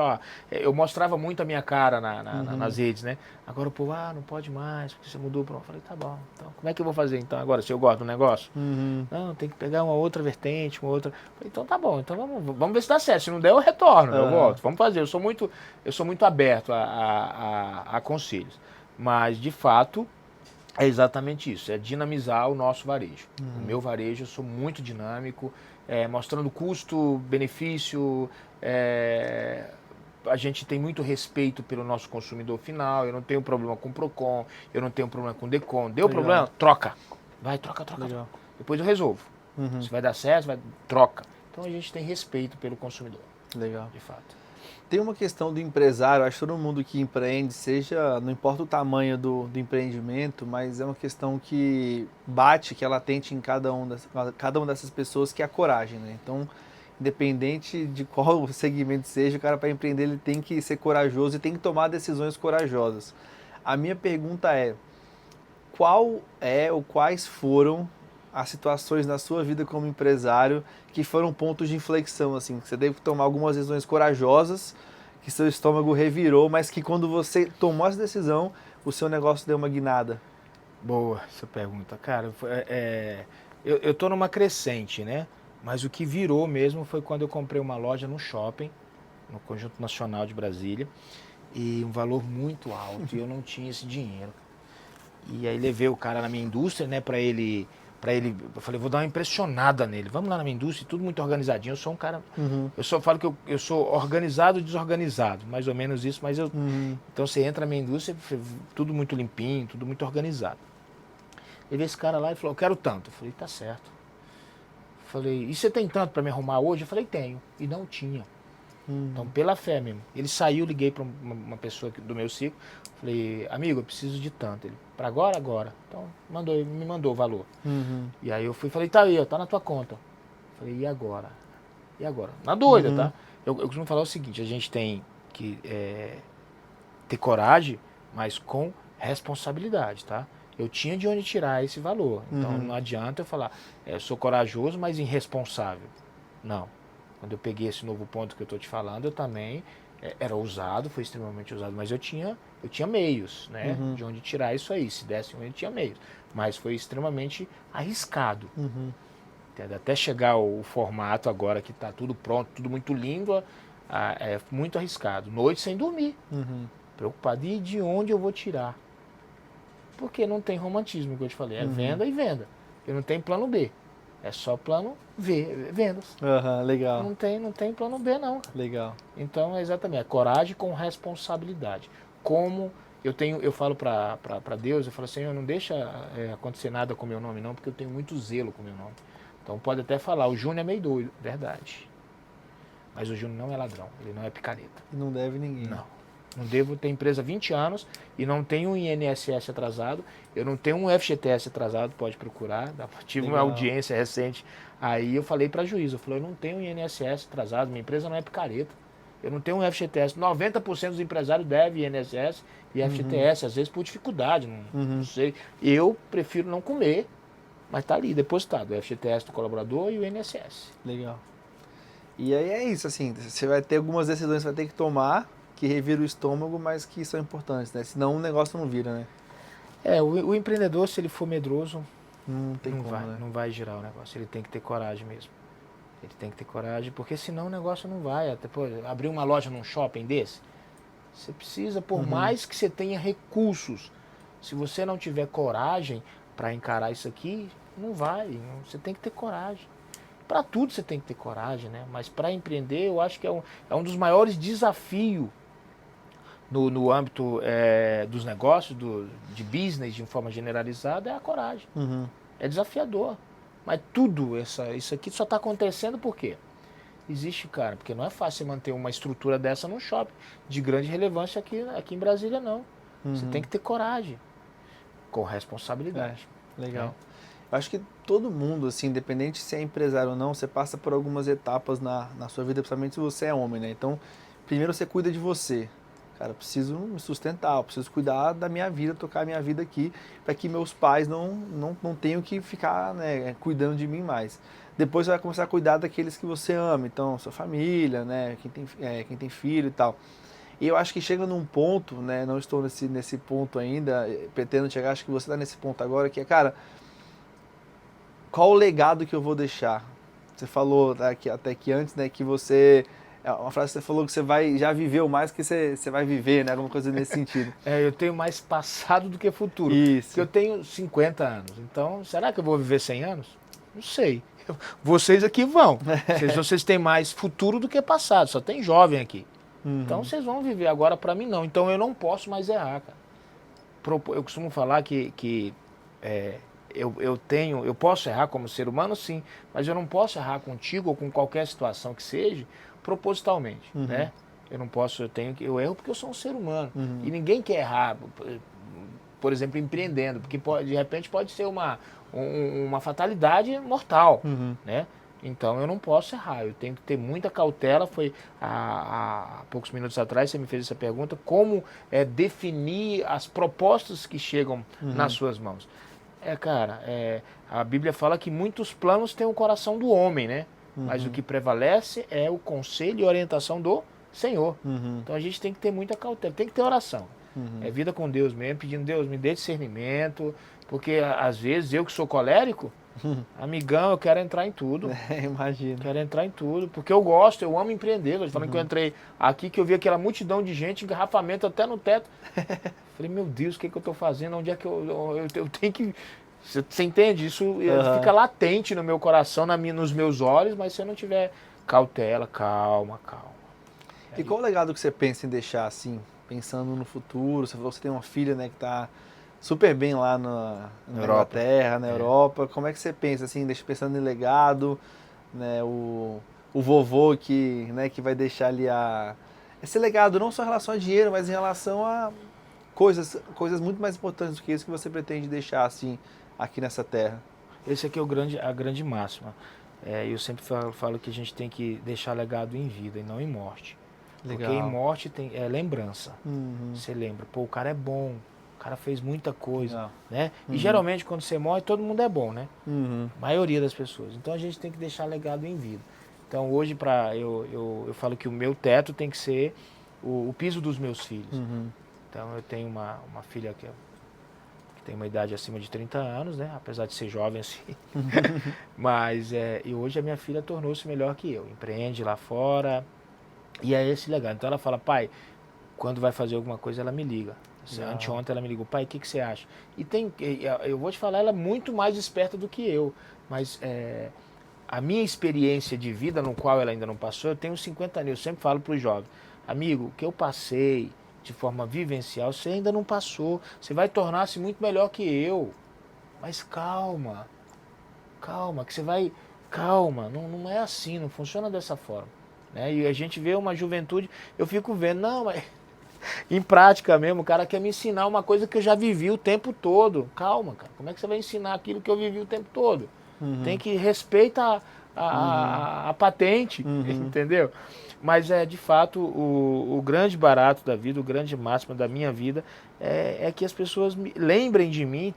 B: eu mostrava muito a minha cara nas redes, né? Agora o povo, não pode mais, porque você mudou para... Eu falei, tá bom, então como é que eu vou fazer então agora, se eu gosto do negócio? Não, tem que pegar uma outra vertente, uma outra... Eu falei, então tá bom, então vamos ver se dá certo, se não der eu retorno, eu volto, vamos fazer, eu sou muito aberto a conselhos, mas de fato é exatamente isso, é dinamizar o nosso varejo. O meu varejo, eu sou muito dinâmico, mostrando custo, benefício, a gente tem muito respeito pelo nosso consumidor final, eu não tenho problema com o Procon, eu não tenho problema com o Decon. Deu problema? Troca. Vai, troca. Depois eu resolvo. Se vai dar certo, troca. Então a gente tem respeito pelo consumidor.
A: Legal.
B: De fato.
A: Tem uma questão do empresário, acho que todo mundo que empreende, não importa o tamanho do empreendimento, mas é uma questão que é latente em cada uma dessas pessoas, que é a coragem, né? Então, independente de qual segmento seja, o cara para empreender ele tem que ser corajoso e tem que tomar decisões corajosas. A minha pergunta é, quais foram as situações na sua vida como empresário que foram pontos de inflexão, assim, que você teve que tomar algumas decisões corajosas, que seu estômago revirou, mas que quando você tomou essa decisão, o seu negócio deu uma guinada?
B: Boa essa pergunta. Cara, eu tô numa crescente, né? Mas o que virou mesmo foi quando eu comprei uma loja no shopping, no Conjunto Nacional de Brasília, e um valor muito alto, e eu não tinha esse dinheiro. E aí levei o cara na minha indústria, né, para ele, eu falei, vou dar uma impressionada nele. Vamos lá na minha indústria, tudo muito organizadinho. Eu sou um cara, eu só falo que eu sou organizado e desorganizado, mais ou menos isso, mas então você entra na minha indústria, tudo muito limpinho, tudo muito organizado. Levei esse cara lá e falou, eu quero tanto. Eu falei, tá certo. Eu falei, e você tem tanto para me arrumar hoje? Eu falei, tenho. E não tinha. Então, pela fé mesmo. Ele saiu, liguei para uma pessoa do meu ciclo, falei, amigo, eu preciso de tanto. Ele, para agora? Agora. Então, me mandou o valor. E aí eu falei, tá aí, tá na tua conta. Eu falei, e agora? E agora? Na doida, tá? Eu costumo falar o seguinte, a gente tem que ter coragem, mas com responsabilidade, tá? Eu tinha de onde tirar esse valor. Então, não adianta eu falar, eu sou corajoso, mas irresponsável. Não. Quando eu peguei esse novo ponto que eu estou te falando, eu também era ousado, foi extremamente ousado, mas eu tinha meios, né, de onde tirar isso aí. Se desse eu tinha meios, mas foi extremamente arriscado. Até chegar o formato agora que está tudo pronto, tudo muito lindo, é muito arriscado. Noite sem dormir, preocupado, e de onde eu vou tirar? Porque não tem romantismo, que eu te falei, é venda e venda. Eu não tenho plano B. É só plano V, vendas.
A: Legal.
B: Não tem plano B, não.
A: Legal.
B: Então, é exatamente, é coragem com responsabilidade. Como eu falo para Deus, eu falo assim, não deixa acontecer nada com o meu nome, não, porque eu tenho muito zelo com o meu nome. Então, pode até falar, o Júnior é meio doido, verdade. Mas o Júnior não é ladrão, ele não é picareta.
A: E não deve ninguém.
B: Não devo ter empresa há 20 anos e não tenho um INSS atrasado, eu não tenho um FGTS atrasado, pode procurar. Tive uma audiência recente, aí eu falei para juiz, eu falei, eu não tenho um INSS atrasado, minha empresa não é picareta. Eu não tenho um FGTS. 90% dos empresários devem INSS e FGTS, às vezes por dificuldade, não sei. Eu prefiro não comer, mas está ali, depositado. O FGTS do colaborador e o INSS.
A: Legal. E aí é isso, assim, você vai ter algumas decisões que você vai ter que tomar, que revira o estômago, mas que são importantes, né? Senão o negócio não vira, né?
B: O empreendedor, se ele for medroso,
A: Não tem como,
B: vai,
A: né?
B: não vai girar o negócio. Ele tem que ter coragem mesmo. Ele tem que ter coragem, porque senão o negócio não vai. Até, pô, abrir uma loja num shopping desse, você precisa, por mais que você tenha recursos, se você não tiver coragem para encarar isso aqui, não vai. Você tem que ter coragem. Para tudo você tem que ter coragem, né? Mas para empreender, eu acho que é um dos maiores desafios no âmbito dos negócios, de business, de uma forma generalizada, é a coragem. É desafiador. Mas tudo isso aqui só está acontecendo por quê? Existe, cara, porque não é fácil manter uma estrutura dessa num shopping de grande relevância aqui em Brasília, não. Você tem que ter coragem, com responsabilidade.
A: Legal. Eu acho que todo mundo, assim, independente se é empresário ou não, você passa por algumas etapas na sua vida, principalmente se você é homem, né? Então, primeiro você cuida de você. Cara, eu preciso me sustentar, eu preciso cuidar da minha vida, tocar a minha vida aqui, para que meus pais não tenham que ficar, né, cuidando de mim mais. Depois você vai começar a cuidar daqueles que você ama, então, sua família, né, quem tem filho e tal. E eu acho que chega num ponto, né, não estou nesse ponto ainda, pretendo chegar, acho que você está nesse ponto agora, que é, cara, qual o legado que eu vou deixar? Você falou até que antes, né, que você... Uma frase que você falou que você já viveu mais que você vai viver, né? Alguma coisa nesse sentido.
B: Eu tenho mais passado do que futuro.
A: Isso.
B: Porque eu tenho 50 anos. Então, será que eu vou viver 100 anos? Não sei. Vocês aqui vão. Vocês têm mais futuro do que passado. Só tem jovem aqui. Então, vocês vão viver. Agora, para mim, não. Então, eu não posso mais errar, cara. Eu costumo falar que eu posso errar como ser humano, sim. Mas eu não posso errar contigo ou com qualquer situação que seja propositalmente, né? Eu não posso, eu erro porque eu sou um ser humano. E ninguém quer errar, por exemplo, empreendendo, porque de repente pode ser uma fatalidade mortal, né? Então eu não posso errar, eu tenho que ter muita cautela. Foi há poucos minutos atrás você me fez essa pergunta, como definir as propostas que chegam nas suas mãos. Cara, a Bíblia fala que muitos planos têm o coração do homem, né? Mas o que prevalece é o conselho e orientação do Senhor. Então a gente tem que ter muita cautela, tem que ter oração. É vida com Deus mesmo, pedindo, Deus, me dê discernimento, porque às vezes eu que sou colérico, amigão, eu quero entrar em tudo.
A: Imagino.
B: Quero entrar em tudo, porque eu gosto, eu amo empreender. Eu falando que eu entrei aqui, que eu vi aquela multidão de gente, engarrafamento até no teto. Falei, meu Deus, o que eu estou fazendo? Onde é que eu tenho que... Você entende? Isso fica latente no meu coração, nos meus olhos, mas se eu não tiver cautela, calma.
A: E qual o legado que você pensa em deixar, assim, pensando no futuro? Você falou que você tem uma filha, né, que está super bem lá na Inglaterra, na Europa. Como é que você pensa, assim, pensando em legado, né, o vovô que vai deixar ali esse legado, não só em relação a dinheiro, mas em relação a coisas muito mais importantes do que isso que você pretende deixar, assim, aqui nessa terra?
B: Esse aqui é a grande máxima. Eu sempre falo que a gente tem que deixar legado em vida e não em morte.
A: Legal.
B: Porque em morte é lembrança. Você lembra, pô, o cara é bom, o cara fez muita coisa, né? E geralmente quando você morre, todo mundo é bom, né? A maioria das pessoas. Então a gente tem que deixar legado em vida. Então hoje eu falo que o meu teto tem que ser o piso dos meus filhos. Então eu tenho uma filha que tem uma idade acima de 30 anos, né? Apesar de ser jovem assim. Mas e hoje a minha filha tornou-se melhor que eu. Empreende lá fora. E é esse legado. Então ela fala, pai, quando vai fazer alguma coisa ela me liga. Anteontem ela me ligou, pai, o que você acha? E eu vou te falar, ela é muito mais esperta do que eu. Mas a minha experiência de vida, no qual ela ainda não passou, eu tenho 50 anos. Eu sempre falo para os jovens, amigo, o que eu passei de forma vivencial, você ainda não passou. Você vai tornar-se muito melhor que eu. Mas calma, que você vai... Calma, não é assim, não funciona dessa forma. Né? E a gente vê uma juventude, eu fico vendo, não, mas... Em prática mesmo, o cara quer me ensinar uma coisa que eu já vivi o tempo todo. Calma, cara, como é que você vai ensinar aquilo que eu vivi o tempo todo? Tem que respeitar a patente, entendeu? Mas de fato, o grande barato da vida, o grande máximo da minha vida é que as pessoas lembrem de mim.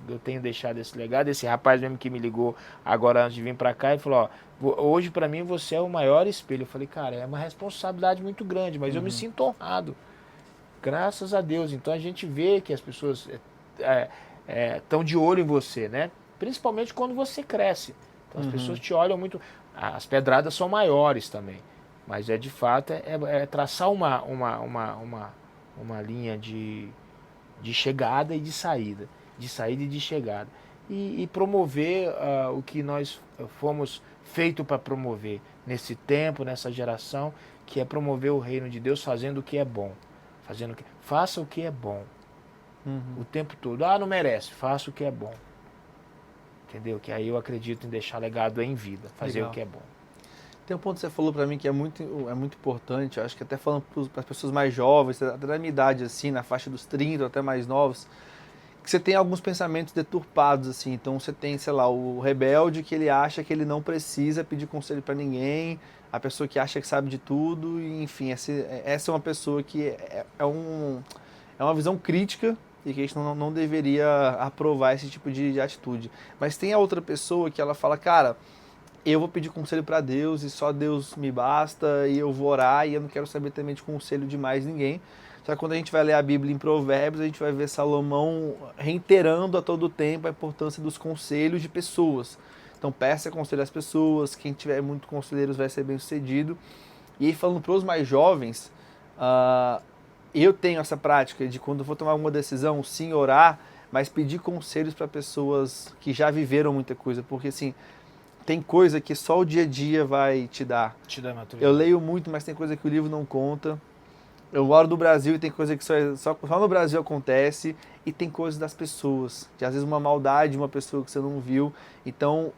B: Eu tenho deixado esse legado. Esse rapaz mesmo que me ligou agora antes de vir para cá e falou, hoje para mim você é o maior espelho. Eu falei, cara, é uma responsabilidade muito grande, mas eu me sinto honrado. Graças a Deus. Então a gente vê que as pessoas estão de olho em você, né? Principalmente quando você cresce. Então as pessoas te olham muito. As pedradas são maiores também. Mas de fato traçar uma linha de chegada e de saída. De saída e de chegada. E promover o que nós fomos feitos para promover nesse tempo, nessa geração, que é promover o reino de Deus fazendo o que é bom. Faça o que é bom. O tempo todo. Não merece. Faça o que é bom. Entendeu? Que aí eu acredito em deixar legado em vida. Fazer
A: Legal.
B: O que é bom.
A: Tem um ponto que você falou pra mim que é muito importante, eu acho que até falando para as pessoas mais jovens, até da minha idade, assim, na faixa dos 30, ou até mais novos, que você tem alguns pensamentos deturpados, assim. Então você tem, sei lá, o rebelde que ele acha que ele não precisa pedir conselho pra ninguém, a pessoa que acha que sabe de tudo, e, enfim, essa é uma pessoa que é uma visão crítica e que a gente não deveria aprovar esse tipo de atitude. Mas tem a outra pessoa que ela fala, cara, eu vou pedir conselho para Deus e só Deus me basta e eu vou orar e eu não quero saber também de conselho de mais ninguém. Só que quando a gente vai ler a Bíblia em Provérbios, a gente vai ver Salomão reiterando a todo tempo a importância dos conselhos de pessoas. Então peça conselho às pessoas, quem tiver muito conselheiros vai ser bem sucedido. E aí falando para os mais jovens, eu tenho essa prática de quando eu vou tomar alguma decisão, sim orar, mas pedir conselhos para pessoas que já viveram muita coisa, porque assim, tem coisa que só o dia a dia vai te dar.
B: Maturidade.
A: Eu leio muito, mas tem coisa que o livro não conta. Eu moro no Brasil e tem coisa que só no Brasil acontece. E tem coisas das pessoas, que às vezes uma maldade de uma pessoa que você não viu. Então,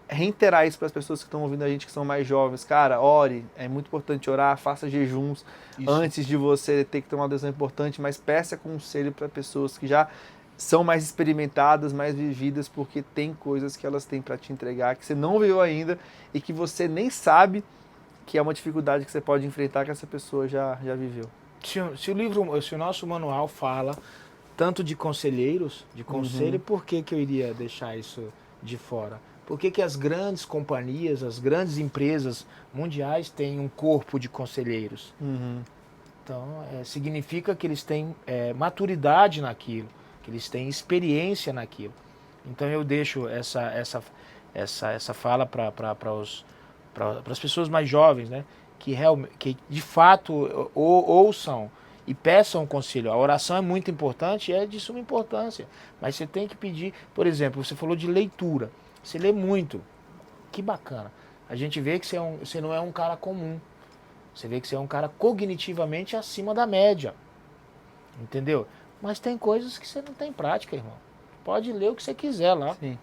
A: reiterar isso para as pessoas que estão ouvindo a gente, que são mais jovens. Cara, ore, é muito importante orar, faça jejuns antes de você ter que tomar uma decisão importante, mas peça conselho para pessoas que já são mais experimentadas, mais vividas, porque tem coisas que elas têm para te entregar, que você não viu ainda e que você nem sabe que é uma dificuldade que você pode enfrentar que essa pessoa já viveu.
B: Se o nosso manual fala tanto de conselheiros, de conselho, por que eu iria deixar isso de fora? Por que as grandes companhias, as grandes empresas mundiais têm um corpo de conselheiros? Então, significa que eles têm maturidade naquilo, que eles têm experiência naquilo. Então eu deixo essa fala para as pessoas mais jovens, né? Que de fato ouçam e peçam conselho. A oração é muito importante, é de suma importância. Mas você tem que pedir, por exemplo, você falou de leitura. Você lê muito. Que bacana. A gente vê que você não é um cara comum. Você vê que você é um cara cognitivamente acima da média. Entendeu? Mas tem coisas que você não tem prática, irmão. Pode ler o que você quiser lá.
A: Sim.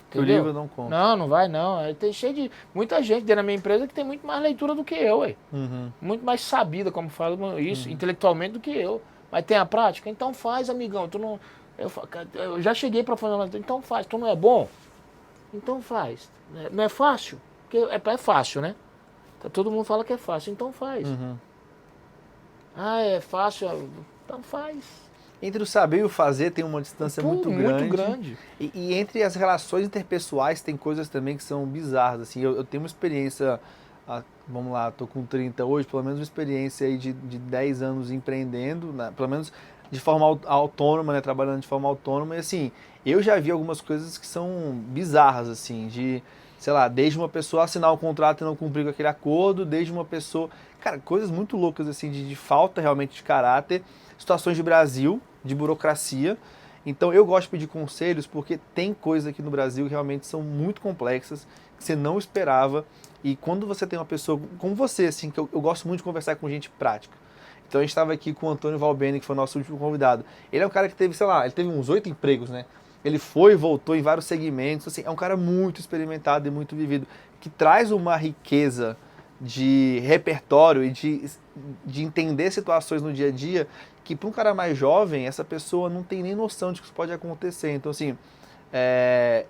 B: Entendeu?
A: O livro não conta.
B: Não vai não. Tem cheio de muita gente dentro da minha empresa que tem muito mais leitura do que eu, ué. Muito mais sabida, como falo isso, intelectualmente do que eu. Mas tem a prática? Então faz, amigão. Tu não, eu já cheguei para fazer, então faz. Tu não é bom? Então faz. Não é fácil? Porque é fácil, né? Todo mundo fala que é fácil, então faz. É fácil, então faz.
A: Entre o saber e o fazer tem uma distância muito grande. E entre as relações interpessoais tem coisas também que são bizarras. Assim, eu tenho uma experiência, vamos lá, estou com 30 hoje, pelo menos uma experiência aí de 10 anos empreendendo, né, pelo menos de forma autônoma, né, trabalhando de forma autônoma. E assim, eu já vi algumas coisas que são bizarras, assim, de, sei lá, desde uma pessoa assinar um contrato e não cumprir com aquele acordo, desde uma pessoa... Cara, coisas muito loucas, assim, de falta realmente de caráter, situações de Brasil, de burocracia. Então eu gosto de pedir conselhos porque tem coisas aqui no Brasil que realmente são muito complexas, que você não esperava. E quando você tem uma pessoa como você, assim, que eu gosto muito de conversar com gente prática. Então a gente estava aqui com o Antônio Valbeni, que foi o nosso último convidado. Ele é um cara que teve, sei lá, ele teve uns 8 empregos, né? Ele foi e voltou em vários segmentos, assim, é um cara muito experimentado e muito vivido, que traz uma riqueza de repertório e de entender situações no dia a dia, que para um cara mais jovem, essa pessoa não tem nem noção de que isso pode acontecer. Então, assim,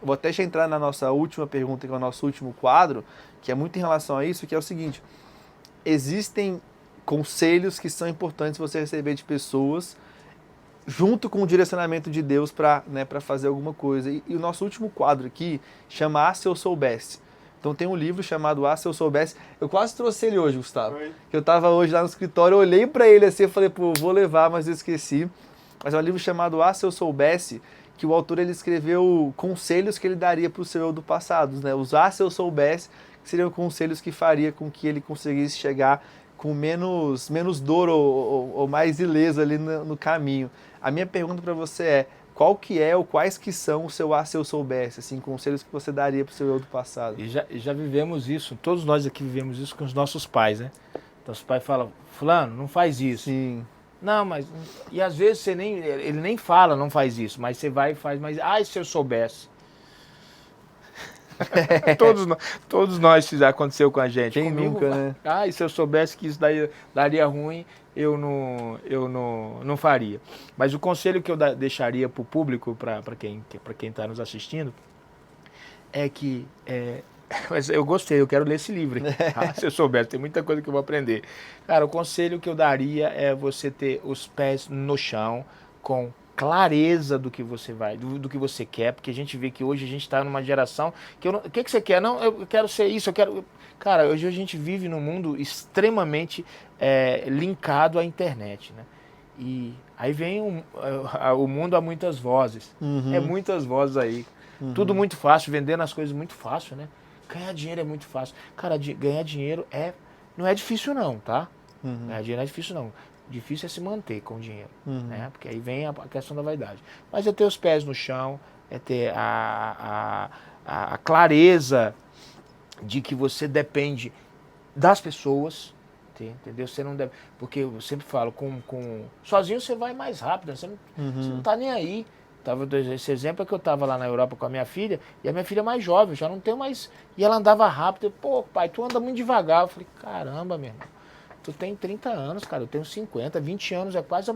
A: vou até já entrar na nossa última pergunta, que é o nosso último quadro, que é muito em relação a isso, que é o seguinte: existem conselhos que são importantes você receber de pessoas junto com o direcionamento de Deus para, né, para fazer alguma coisa. E o nosso último quadro aqui chama Ah, Se Eu Soubesse. Então tem um livro chamado Ah, Se Eu Soubesse. Eu quase trouxe ele hoje, Gustavo. Que eu estava hoje lá no escritório, eu olhei para ele assim, eu falei, pô, vou levar, mas eu esqueci. Mas é um livro chamado Ah, Se Eu Soubesse, que o autor ele escreveu conselhos que ele daria para o seu eu do passado, né? Os Ah, Se Eu Soubesse, que seriam conselhos que faria com que ele conseguisse chegar com menos dor ou mais ileso ali no caminho. A minha pergunta para você é, qual que é ou quais que são o seu se eu soubesse, assim, conselhos que você daria para o seu eu do passado?
B: E já vivemos isso, todos nós aqui vivemos isso com os nossos pais, né? Então os pais falam, fulano, não faz isso.
A: Sim.
B: Não, mas... E às vezes ele nem fala, não faz isso, mas você vai e faz, mas... Ah, se eu soubesse. Todos nós isso aconteceu com a gente.
A: Quem
B: Comigo,
A: nunca, né?
B: Ah, e se eu soubesse que isso daria ruim, eu não faria. Mas o conselho que eu deixaria para o público, para quem está nos assistindo, é que... mas eu gostei, eu quero ler esse livro. Ah, se eu soubesse, tem muita coisa que eu vou aprender. Cara, o conselho que eu daria é você ter os pés no chão, com clareza do que você do que você quer, porque a gente vê que hoje a gente está numa geração que o que você quer? Não, eu quero ser isso, eu quero... Cara, hoje a gente vive num mundo extremamente linkado à internet, né? E aí vem o mundo a muitas vozes.
A: Uhum.
B: É muitas vozes aí. Uhum. Tudo muito fácil, vendendo as coisas muito fácil, né? Ganhar dinheiro é muito fácil. Cara, ganhar dinheiro não é difícil não, tá?
A: Uhum.
B: Ganhar dinheiro não é difícil não. Difícil é se manter com o dinheiro, né? Porque aí vem a questão da vaidade. Mas é ter os pés no chão, é ter a clareza de que você depende das pessoas, entendeu? Você não deve... Porque eu sempre falo, sozinho você vai mais rápido, você não tá nem aí. Esse exemplo é que eu estava lá na Europa com a minha filha, e a minha filha é mais jovem, já não tenho mais... E ela andava rápido, pô, pai, tu anda muito devagar. Eu falei, caramba, meu irmão. Tu tem 30 anos, cara, eu tenho 50, 20 anos, é quase...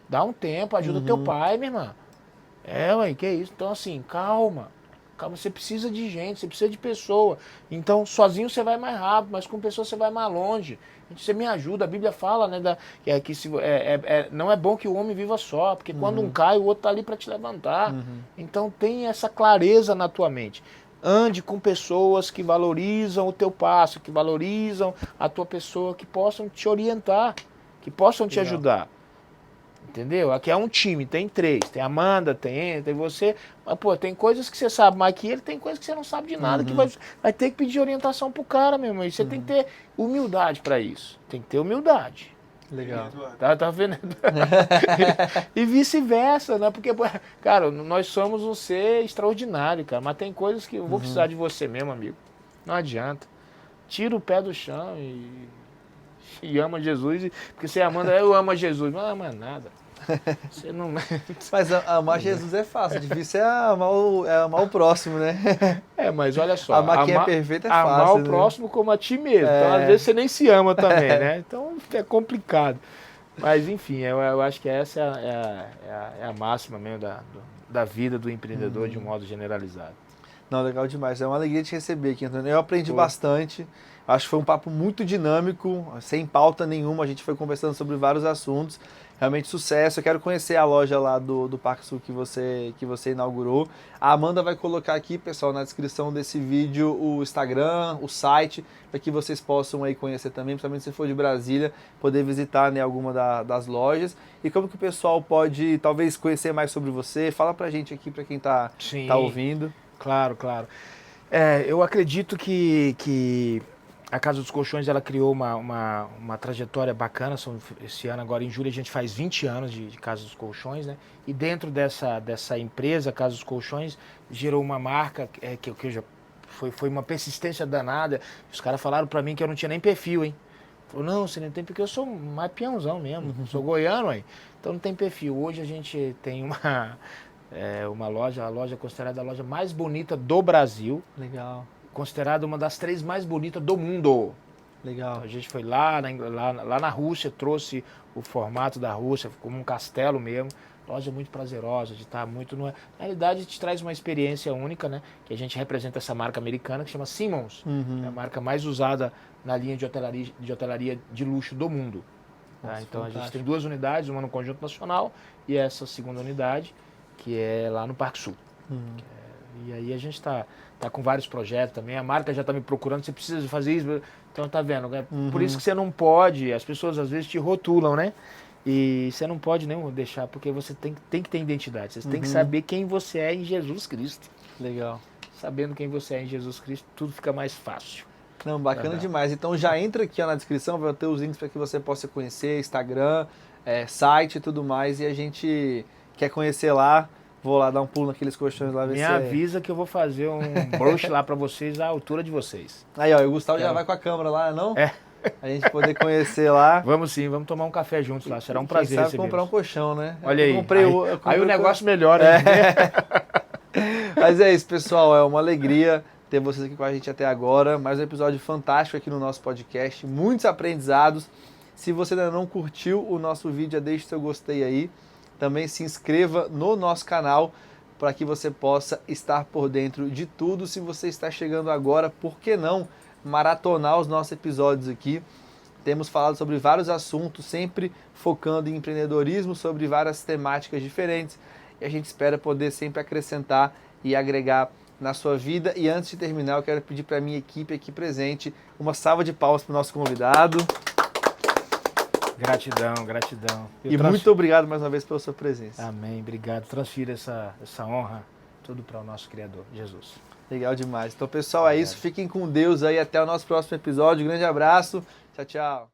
B: Dá um tempo, ajuda teu pai, minha irmã. Ué, que isso? Então, assim, calma. Calma, você precisa de gente, você precisa de pessoa. Então, sozinho você vai mais rápido, mas com pessoa você vai mais longe. Você me ajuda, a Bíblia fala, né, não é bom que o homem viva só, porque quando um cai, o outro tá ali para te levantar. Então, tem essa clareza na tua mente. Ande com pessoas que valorizam o teu passo, que valorizam a tua pessoa, que possam te orientar, que possam te ajudar. Entendeu? Aqui é um time, tem 3. Tem a Amanda, tem você. Mas, pô, tem coisas que você sabe mais que ele, tem coisas que você não sabe de nada, que vai ter que pedir orientação pro cara, meu irmão. E você tem que ter humildade para isso. Tem que ter humildade.
A: Legal.
B: Tá vendo? E vice-versa, né? Porque, cara, nós somos um ser extraordinário, cara. Mas tem coisas que eu vou precisar de você mesmo, amigo. Não adianta. Tira o pé do chão e ama Jesus. Porque você amando, eu amo Jesus. Não ama nada. Você não...
A: Mas amar Jesus é fácil. Difícil é amar o próximo, né?
B: Mas olha só.
A: Amar quem é perfeito é fácil.
B: Amar o próximo como a ti mesmo. Então, às vezes, você nem se ama também, né? Então, é complicado. Mas, enfim, eu acho que essa é a máxima mesmo da vida do empreendedor de um modo generalizado.
A: Não, legal demais. É uma alegria te receber aqui, Antônio. Eu aprendi bastante. Acho que foi um papo muito dinâmico, sem pauta nenhuma. A gente foi conversando sobre vários assuntos. Realmente sucesso. Eu quero conhecer a loja lá do Parque Sul que você inaugurou. A Amanda vai colocar aqui, pessoal, na descrição desse vídeo o Instagram, o site, para que vocês possam aí conhecer também, principalmente se for de Brasília, poder visitar, né, alguma das lojas. E como que o pessoal pode, talvez, conhecer mais sobre você? Fala pra gente aqui, para quem tá ouvindo.
B: Claro. Eu acredito que a Casa dos Colchões, ela criou uma trajetória bacana. Esse ano, agora em julho, a gente faz 20 anos de Casa dos Colchões, né? E dentro dessa empresa, Casa dos Colchões, gerou uma marca que foi uma persistência danada. Os caras falaram pra mim que eu não tinha nem perfil, hein? Falou, não, você não tem, porque eu sou mais peãozão mesmo. Sou goiano, hein? Então não tem perfil. Hoje a gente tem uma loja, a loja considerada a loja mais bonita do Brasil.
A: Legal.
B: Considerada uma das 3 mais bonitas do mundo.
A: Legal.
B: Então, a gente foi lá na Rússia, trouxe o formato da Rússia, como um castelo mesmo. loja muito prazerosa, de estar muito... Na realidade, te traz uma experiência única, né? Que a gente representa essa marca americana que chama Simmons. É a marca mais usada na linha de hotelaria de luxo do mundo. Tá?
A: Nossa,
B: Então, a gente
A: fantástico.
B: tem 2 unidades, uma no Conjunto Nacional e essa segunda unidade, que é lá no Parque Sul. E aí a gente tá com vários projetos também, a marca já está me procurando, você precisa fazer isso, então tá vendo, é por isso que você não pode, as pessoas às vezes te rotulam, né? E você não pode nem deixar, porque você tem que ter identidade, você tem que saber quem você é em Jesus Cristo.
A: Legal.
B: Sabendo quem você é em Jesus Cristo, tudo fica mais fácil.
A: Não, bacana demais. Então já entra aqui ó, na descrição, vai ter os links para que você possa conhecer, Instagram, site e tudo mais, e a gente quer conhecer lá. Vou lá dar um pulo naqueles colchões lá, ver
B: Me
A: se
B: avisa que eu vou fazer um brush lá pra vocês à altura de vocês.
A: Aí, ó, o Gustavo já vai com a câmera lá, não?
B: É.
A: A gente poder conhecer lá.
B: Vamos sim, vamos tomar um café juntos lá, será um
A: Quem
B: prazer
A: sabe
B: recebê-los.
A: comprar um colchão, né?
B: Olha aí,
A: Eu comprei
B: aí o negócio melhora. Né?
A: Mas é isso, pessoal, é uma alegria ter vocês aqui com a gente até agora. Mais um episódio fantástico aqui no nosso podcast, muitos aprendizados. Se você ainda não curtiu o nosso vídeo, já deixe seu gostei aí. Também se inscreva no nosso canal para que você possa estar por dentro de tudo. Se você está chegando agora, por que não maratonar os nossos episódios aqui? Temos falado sobre vários assuntos, sempre focando em empreendedorismo, sobre várias temáticas diferentes. E a gente espera poder sempre acrescentar e agregar na sua vida. E antes de terminar, eu quero pedir para a minha equipe aqui presente uma salva de palmas para o nosso convidado.
B: Gratidão, gratidão.
A: Muito obrigado mais uma vez pela sua presença.
B: Amém, obrigado. Transfira essa honra tudo para o nosso Criador, Jesus.
A: Legal demais. Então, pessoal, é isso. Fiquem com Deus aí. Até o nosso próximo episódio. Grande abraço. Tchau, tchau.